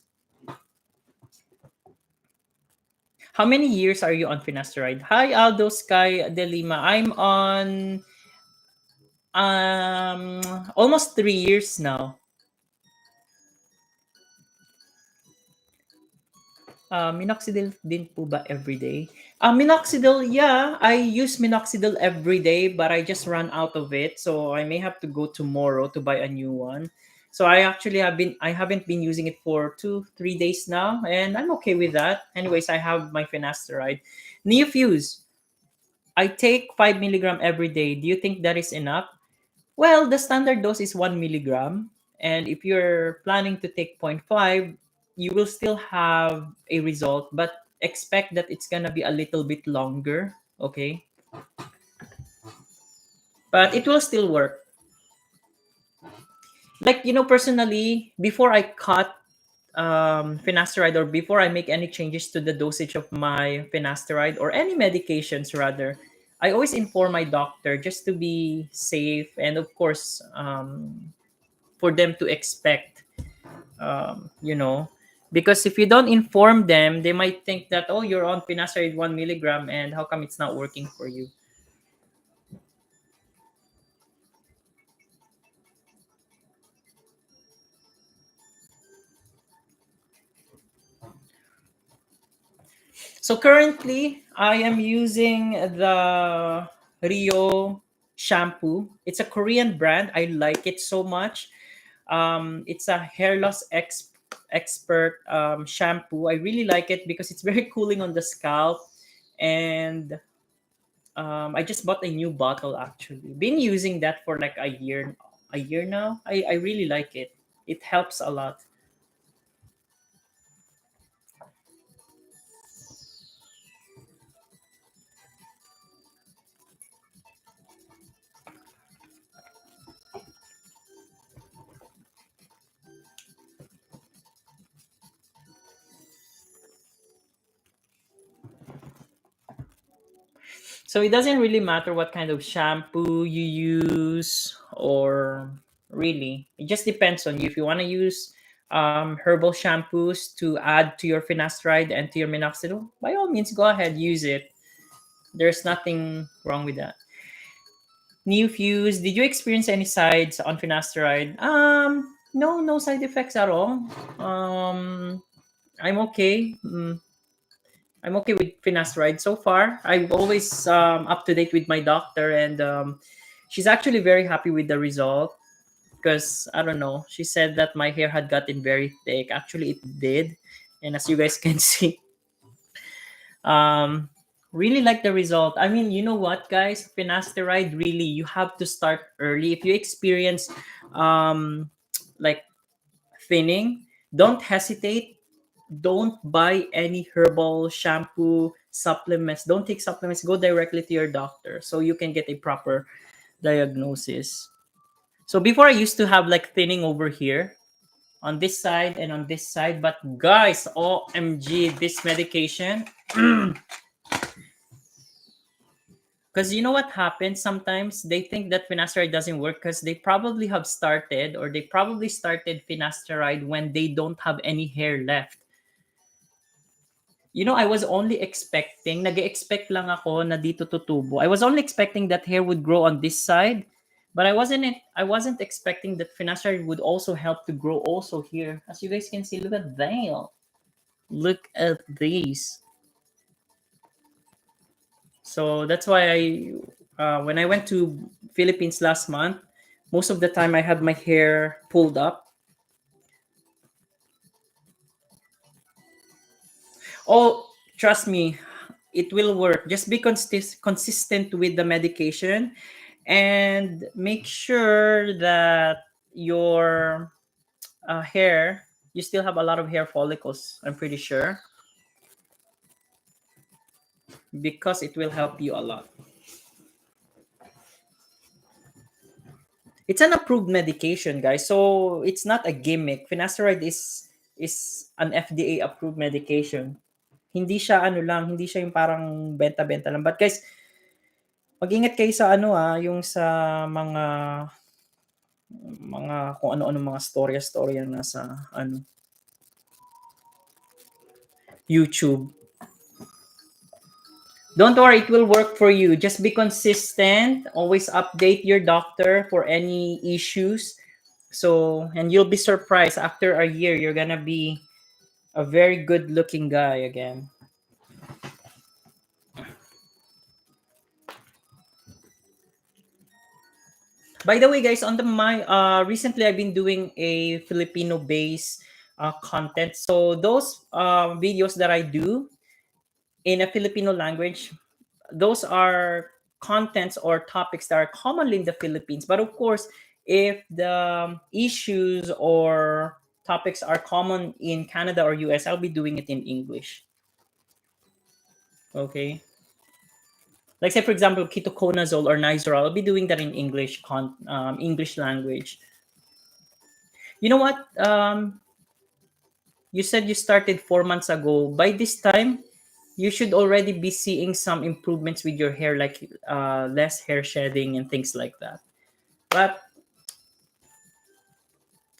How many years are you on finasteride? Hi, Aldo Sky De Lima. I'm on almost 3 years now. Minoxidil din po ba everyday? Minoxidil, yeah, I use minoxidil every day, but I just ran out of it, so I may have to go tomorrow to buy a new one. So I haven't been using it for 2 3 days now, and I'm okay with that. Anyways, I have my finasteride. Neofuse, I take 5 milligram every day. Do you think that is enough? Well, the standard dose is 1 milligram. And if you're planning to take zero point 0.5, you will still have a result, but expect that it's going to be a little bit longer. Okay. But it will still work. Like, personally, before I cut finasteride, or before I make any changes to the dosage of my finasteride or any medications, rather, I always inform my doctor just to be safe, and of course, for them to expect, you know, because if you don't inform them, they might think that, oh, you're on finasteride 1 milligram, and how come it's not working for you? So currently, I am using the Rio shampoo. It's a Korean brand. I like it so much. It's a hair loss expert shampoo. I really like it because it's very cooling on the scalp, and I just bought a new bottle actually. Been using that for like a year now. I really like it. It helps a lot. So it doesn't really matter what kind of shampoo you use, or really, it just depends on you. If you want to use herbal shampoos to add to your finasteride and to your minoxidil, by all means, go ahead, use it. There's nothing wrong with that. New fuse, did you experience any sides on finasteride? No, no side effects at all. I'm okay. I'm okay with finasteride so far. I'm always up to date with my doctor, and she's actually very happy with the result, because I don't know. She said that my hair had gotten very thick. Actually, it did, and as you guys can see, um, really like the result. I mean, you know what, guys? Finasteride, really, you have to start early. If you experience um, like thinning, don't hesitate. Don't buy any herbal shampoo, supplements. Don't take supplements. Go directly to your doctor so you can get a proper diagnosis. So before, I used to have like thinning over here on this side and on this side. But guys, OMG, this medication. Because you know what happens? Sometimes they think that finasteride doesn't work because they probably have started, or they probably started finasteride when they don't have any hair left. You know, I was only expecting, nag-expect lang ako na dito tutubo. I was only expecting that hair would grow on this side, but I wasn't expecting that finasteride would also help to grow also here. As you guys can see, look at that. Look at these. So that's why when I went to Philippines last month, most of the time I had my hair pulled up. Oh, trust me, it will work. Just be consistent with the medication, and make sure that your hair, you still have a lot of hair follicles, I'm pretty sure, because it will help you a lot. It's an approved medication, guys. So it's not a gimmick. Finasteride is an FDA approved medication. Hindi siya ano lang, hindi siya yung parang benta-benta lang. But guys, mag-ingat kayo sa ano yung sa mga kung ano-ano mga storya-storya na nasa ano YouTube. Don't worry, it will work for you. Just be consistent. Always update your doctor for any issues. So, and you'll be surprised after a year, you're gonna be a very good looking guy again. By the way, guys, on the my recently I've been doing a Filipino based content. So those videos that I do in a Filipino language, those are contents or topics that are commonly in the Philippines. But of course, if the issues or topics are common in Canada or US, I'll be doing it in English. Okay. Like say for example, ketoconazole or Nizoral, I'll be doing that in English English language. You know what? You said you started 4 months ago. By this time, you should already be seeing some improvements with your hair, like less hair shedding and things like that. But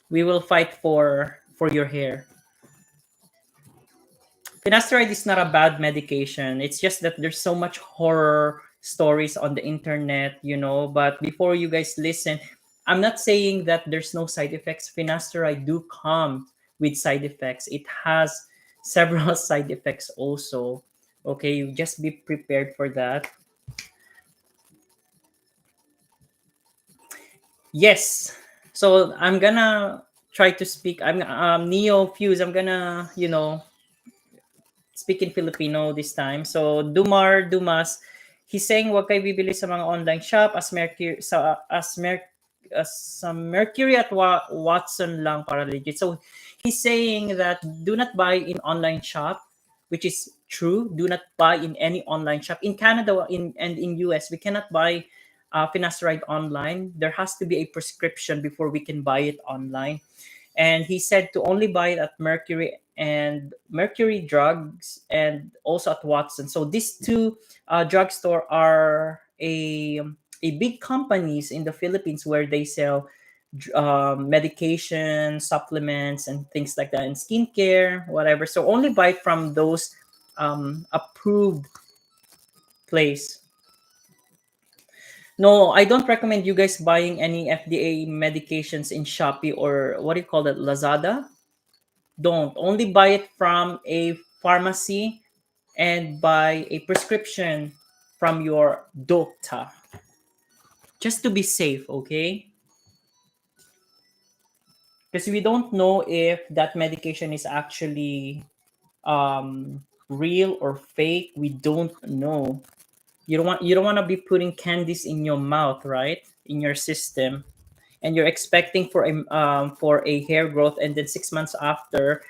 we will fight for your hair. Finasteride is not a bad medication. It's just that there's so much horror stories on the internet, But before you guys listen, I'm not saying that there's no side effects. Finasteride do come with side effects. It has several side effects also. Okay, you just be prepared for that. Yes. So I'm gonna try to speak. I'm Neo Fuse. I'm gonna speak in Filipino this time. So Dumar Dumas, he's saying wag kayo bibili sa mga online shop as sa Mercury at Watson lang para legit. So he's saying that do not buy in online shop, which is true. Do not buy in any online shop in Canada and in US. We cannot buy finasteride online. There has to be a prescription before we can buy it online. And he said to only buy it at Mercury Drugs and also at Watson. So these two drugstore are a big companies in the Philippines where they sell medication, supplements, and things like that, and skincare, whatever. So only buy from those approved place. No, I don't recommend you guys buying any FDA medications in Shopee or what do you call it, Lazada. Don't. Only buy it from a pharmacy and buy a prescription from your doctor. Just to be safe, okay? Because we don't know if that medication is actually real or fake. We don't know. You don't want to be putting candies in your mouth, right? In your system, and you're expecting for a hair growth, and then 6 months after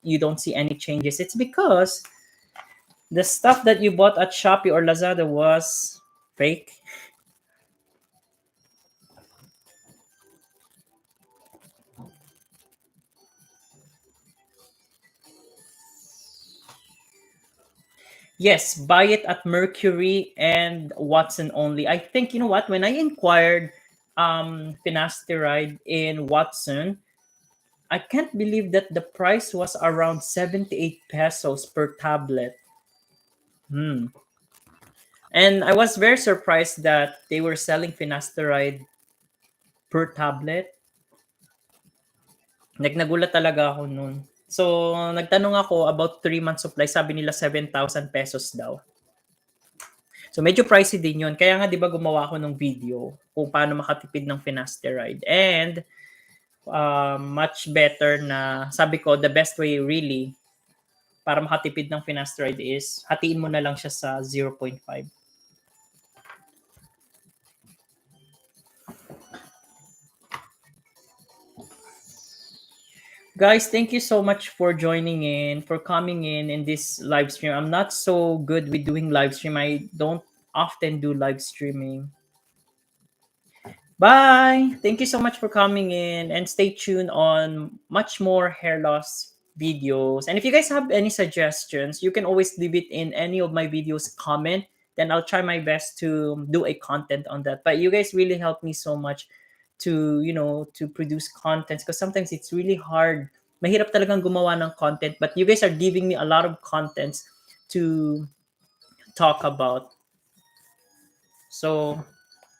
you don't see any changes. It's because the stuff that you bought at Shopee or Lazada was fake. Yes, buy it at Mercury and Watson only. I think, you know what, when I inquired finasteride in Watson, I can't believe that the price was around 78 pesos per tablet. Hmm. And I was very surprised that they were selling finasteride per tablet. Nagulat talaga ako noon. So, nagtanong ako about 3 months supply. Sabi nila 7,000 pesos daw. So, medyo pricey din yun. Kaya nga, di ba, gumawa ako ng video kung paano makatipid ng finasteride. And, much better na, sabi ko, the best way really para makatipid ng finasteride is hatiin mo na lang siya sa 0.5. Guys, thank you so much for joining in, for coming in this live stream. I'm not so good with doing live stream. I don't often do live streaming. Bye. Thank you so much for coming in and stay tuned on much more hair loss videos. And if you guys have any suggestions, you can always leave it in any of my videos comment. Then I'll try my best to do a content on that. But you guys really help me so much to, to produce contents because sometimes it's really hard. Mahirap talagang gumawa ng content, but you guys are giving me a lot of contents to talk about. So,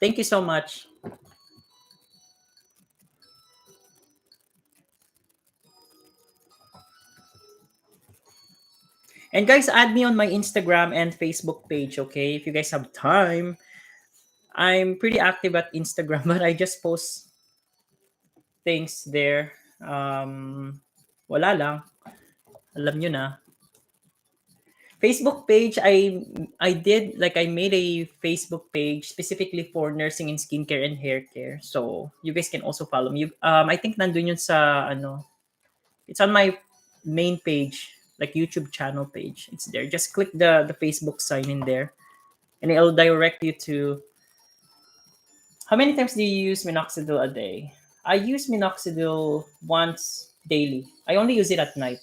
thank you so much. And guys, add me on my Instagram and Facebook page, okay? If you guys have time. I'm pretty active at Instagram, but I just post things there. Wala lang. Alam nyo na. Facebook page, I did, like, I made a Facebook page specifically for nursing and skincare and hair care. So, you guys can also follow me. I think nandun yun sa, it's on my main page, like YouTube channel page. It's there. Just click the Facebook sign in there, and it'll direct you to. How many times do you use minoxidil a day? I use minoxidil once daily. I only use it at night.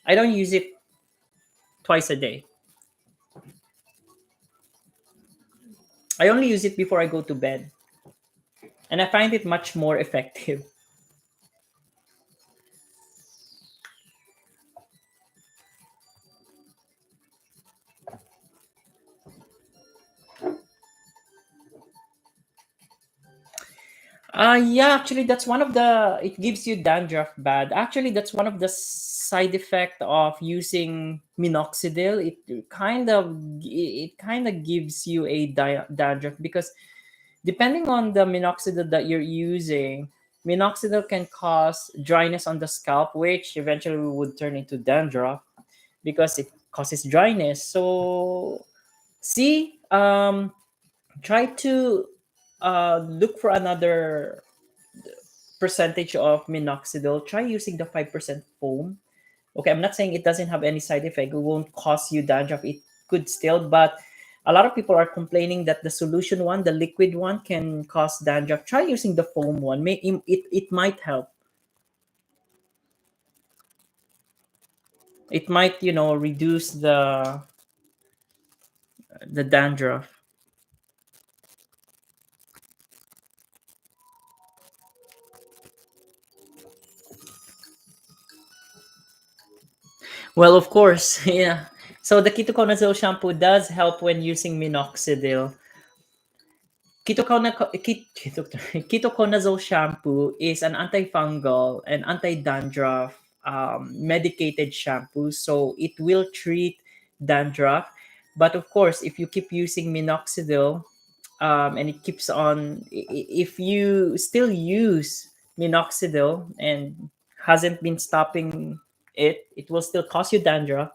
I don't use it twice a day. I only use it before I go to bed. And I find it much more effective. Yeah, actually, that's one of the. It gives you dandruff bad. Actually, that's one of the side effect of using minoxidil. It kind of gives you a dandruff because depending on the minoxidil that you're using, minoxidil can cause dryness on the scalp, which eventually would turn into dandruff because it causes dryness. So, see, try to look for another percentage of minoxidil. Try using the 5% foam. Okay, I'm not saying it doesn't have any side effect. It won't cause you dandruff. It could still, but a lot of people are complaining that the solution one, the liquid one, can cause dandruff. Try using the foam one. It might help. It might, reduce the dandruff. Well, of course, yeah. So the ketoconazole shampoo does help when using minoxidil. Ketoconazole shampoo is an antifungal and anti-dandruff medicated shampoo, so it will treat dandruff. But of course, if you keep using minoxidil and it keeps on, if you still use minoxidil and hasn't been stopping it, it will still cause you dandruff,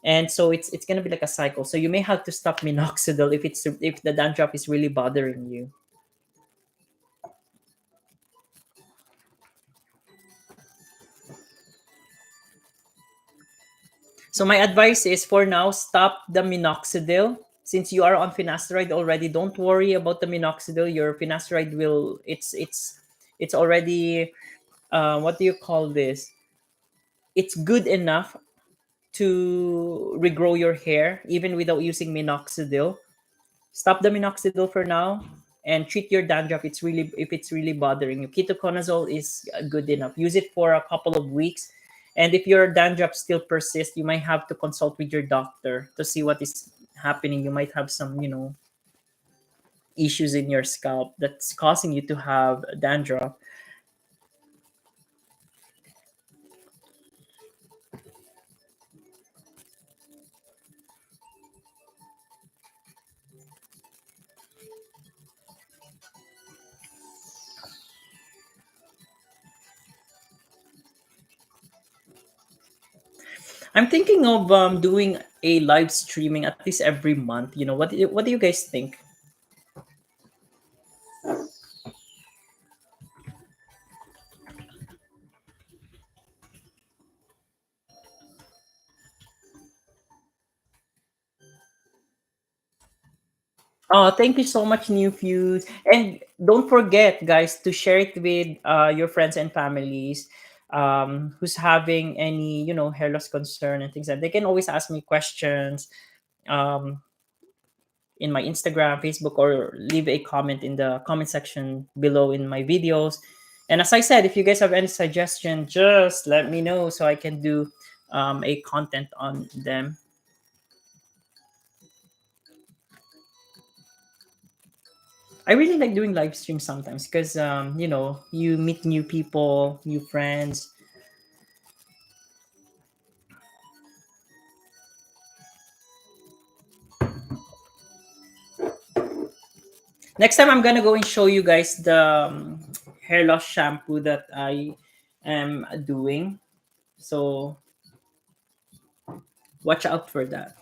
and so it's gonna be like a cycle. So you may have to stop minoxidil if the dandruff is really bothering you. So my advice is for now, stop the minoxidil. Since you are on finasteride already, don't worry about the minoxidil. Your finasteride will it's already what do you call this? It's good enough. to regrow your hair even without using minoxidil. Stop the minoxidil for now and treat your dandruff. It's really if it's really bothering you. Ketoconazole is good enough. Use it for a couple of weeks. And if your dandruff still persists, you might have to consult with your doctor to see what is happening. You might have some, issues in your scalp that's causing you to have dandruff. I'm thinking of doing a live streaming at least every month. What do you guys think? Oh, thank you so much, New Fuse. And don't forget, guys, to share it with your friends and families who's having any, hair loss concern and things like that. They can always ask me questions um, in my Instagram, Facebook, or leave a comment in the comment section below in my videos. And as I said, if you guys have any suggestion, just let me know so I can do a content on them. I really like doing live streams sometimes because you meet new people, new friends. Next time I'm gonna go and show you guys the hair loss shampoo that I am doing. So watch out for that.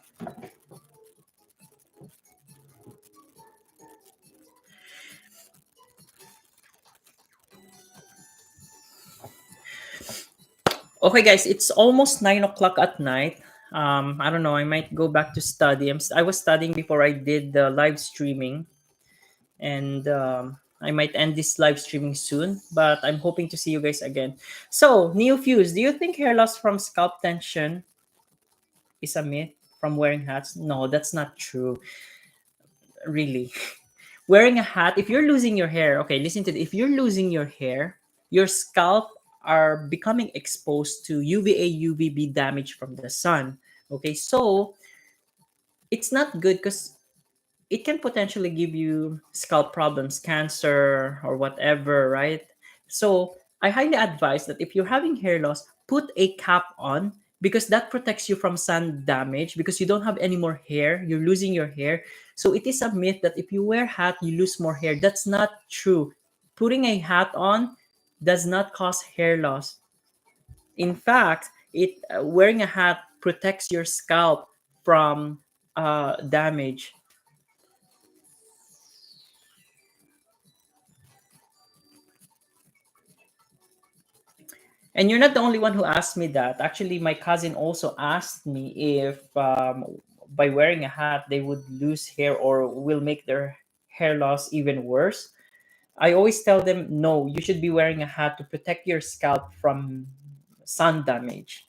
Okay, guys, it's almost 9 o'clock at night. I don't know. I might go back to study. I was studying before I did the live streaming, and I might end this live streaming soon. But I'm hoping to see you guys again. So, Neo Fuse, do you think hair loss from scalp tension is a myth from wearing hats? No, that's not true. Really. Wearing a hat, if you're losing your hair, okay, listen to this. If you're losing your hair, your scalp are becoming exposed to UVA, UVB damage from the sun. Okay, so it's not good because it can potentially give you scalp problems, cancer, or whatever, right? So I highly advise that if you're having hair loss, put a cap on because that protects you from sun damage because you don't have any more hair, you're losing your hair. So it is a myth that if you wear hat, you lose more hair. That's not true. Putting a hat on does not cause hair loss. In fact, it wearing a hat protects your scalp from damage. And you're not the only one who asked me that. Actually, my cousin also asked me if by wearing a hat they would lose hair or will make their hair loss even worse. I always tell them no, you should be wearing a hat to protect your scalp from sun damage.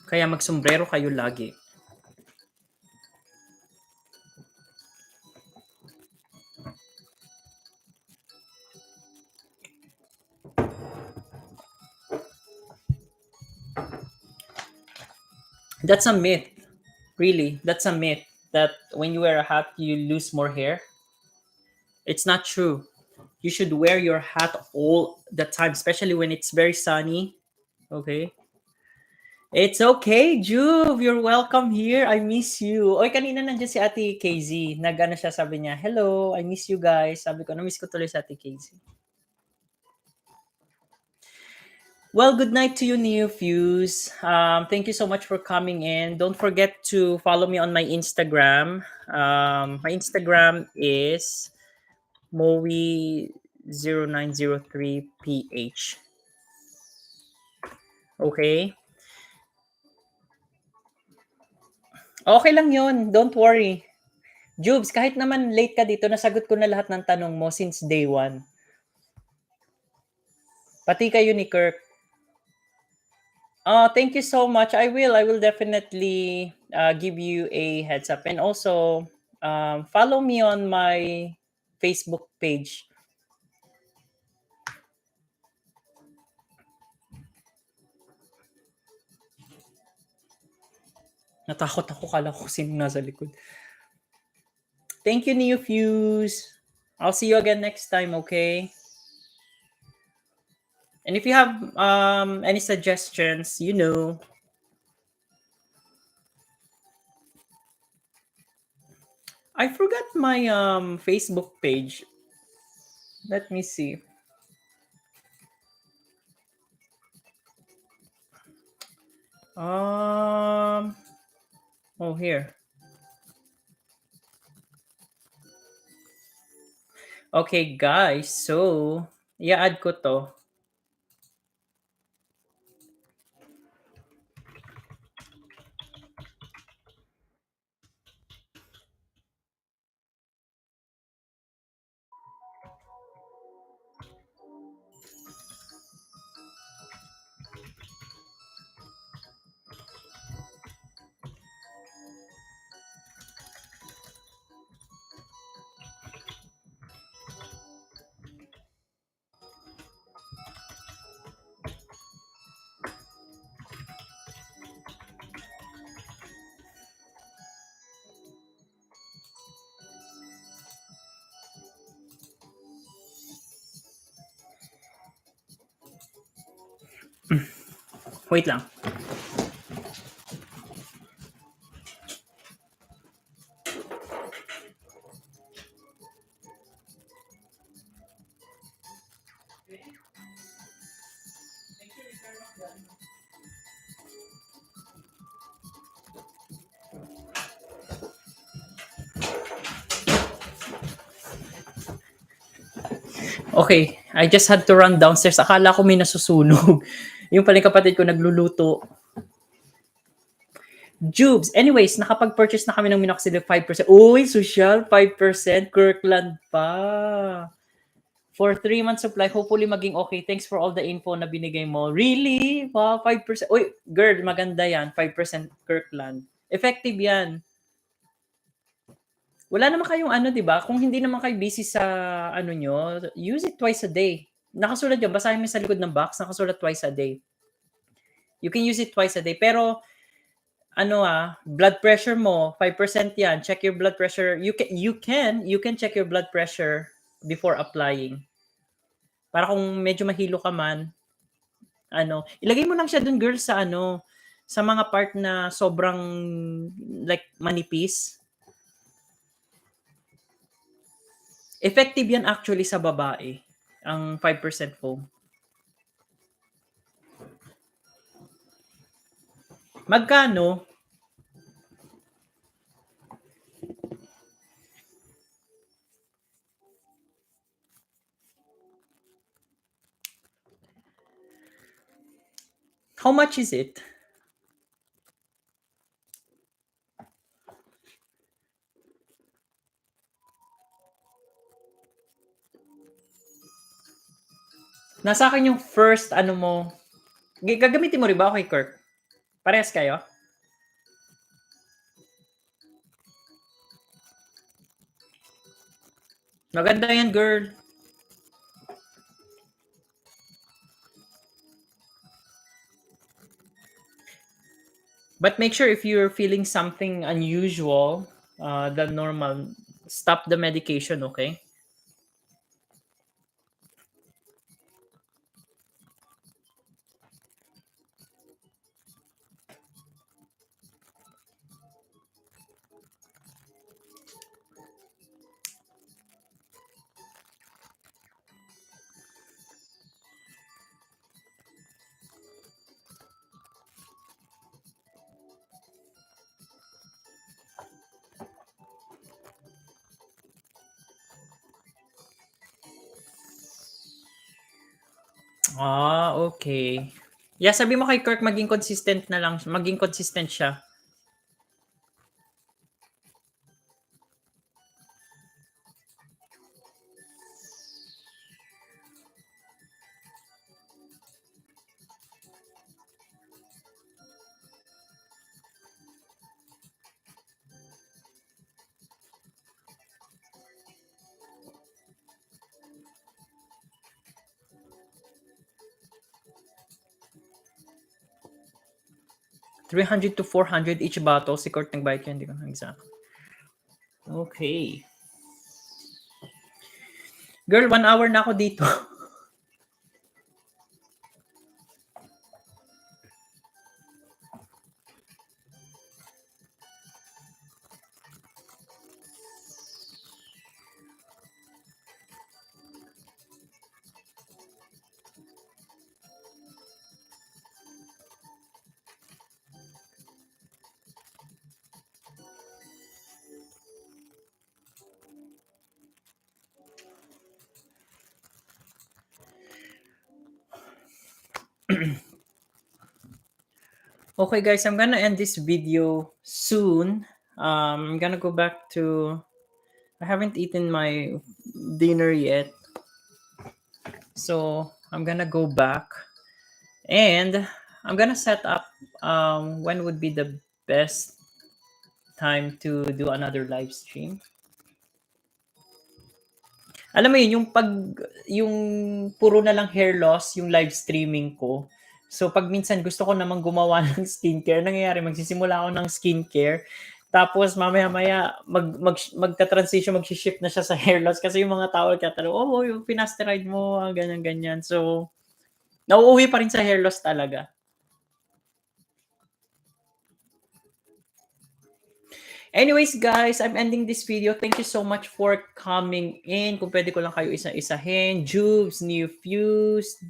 Kaya magsombrero kayo lagi. That's a myth. Really, that's a myth that when you wear a hat you lose more hair. It's not true. You should wear your hat all the time, especially when it's very sunny. Okay? It's okay, Juve. You're welcome here. I miss you. Oy, kanina nandiyan si Ate KZ. Nag-ano siya, sabi niya, hello, I miss you guys. Sabi ko, na-miss ko tuloy si Ate KZ. Well, good night to you, Neo Fuse. Thank you so much for coming in. Don't forget to follow me on my Instagram. My Instagram is Moe0903PH. Okay? Okay lang yun. Don't worry. Jubes, kahit naman late ka dito, nasagot ko na lahat ng tanong mo since day one. Pati kayo ni Kirk. Thank you so much. I will definitely give you a heads up. And also, follow me on my Facebook page. Natakot ako, kala ko sino nasa likod. Thank you, Neofuse. I'll see you again next time, okay? And if you have any suggestions, you know. I forgot my Facebook page. Let me see. Oh, here. Okay, guys. So, i-add ko to. Wait lang. Okay, I just had to run downstairs. Akala ko may nasusunog. Yung pala yung kapatid ko nagluluto. Jubes. Anyways, nakapag-purchase na kami ng minoxidil 5%. Uy, social, 5%. Kirkland pa. For 3 months supply, hopefully maging okay. Thanks for all the info na binigay mo. Really? Wow, 5%. Uy, girl, maganda yan. 5% Kirkland. Effective yan. Wala naman kayong ano, di ba? Kung hindi naman kayo busy sa ano nyo, use it twice a day. Nakasulat yan. Basahin mo sa likod ng box. Nakasulat twice a day. You can use it twice a day. Pero, ano blood pressure mo, 5% yan. Check your blood pressure. You can check your blood pressure before applying. Para kung medyo mahilo ka man, ilagay mo lang siya dun, girl, sa sa mga part na sobrang like manipis. Effective yan actually sa babae, ang 5% foam. Magkano? How much is it? Nasa akin yung first mo. Gagamitin mo rin ba ako kay Kirk? Parehas kayo? Maganda yan, girl. But make sure if you're feeling something unusual than normal, stop the medication, okay? Okay. Yeah, sabi mo kay Kirk, maging consistent na lang. Maging consistent siya. 300 to 400 each bottle. Si Kurt nagbayad ko, hindi ko na exact. Okay. Girl, 1 hour na ako dito. Okay, guys, I'm gonna end this video soon. I'm gonna go back to. I haven't eaten my dinner yet, so I'm gonna go back and I'm gonna set up when would be the best time to do another live stream. Alam mo yun, yung puro na lang hair loss, yung live streaming ko. So, pag minsan gusto ko namang gumawa ng skincare, nangyayari, magsisimula ako ng skincare, tapos mamaya-maya, magta-transition, mag-shift na siya sa hair loss kasi yung mga tao nagtatanong, oh, yung finasteride mo, ganyan-ganyan. So, nauuwi pa rin sa hair loss talaga. Anyways, guys, I'm ending this video. Thank you so much for coming in. Kung pwede ko lang kayo isa-isahin. Jubes, New Fuse,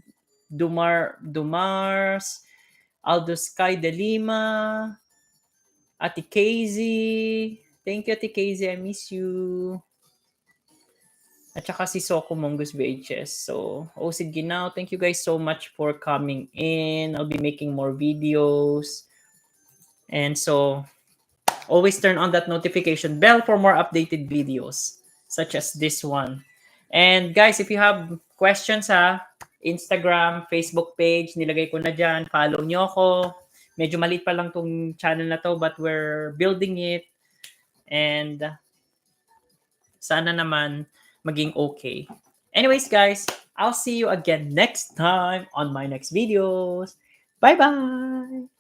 Dumars, Aldo Sky de Lima, Ate Casey. Thank you, Ate Casey. I miss you. At saka si Soko Mongus VHS. So, Osid Ginao, thank you guys so much for coming in. I'll be making more videos. And so, always turn on that notification bell for more updated videos, such as this one. And guys, if you have questions Instagram, Facebook page, nilagay ko na dyan. Follow nyo ako. Medyo maliit pa lang tong channel na to, but we're building it. And sana naman maging okay. Anyways, guys, I'll see you again next time on my next videos. Bye-bye!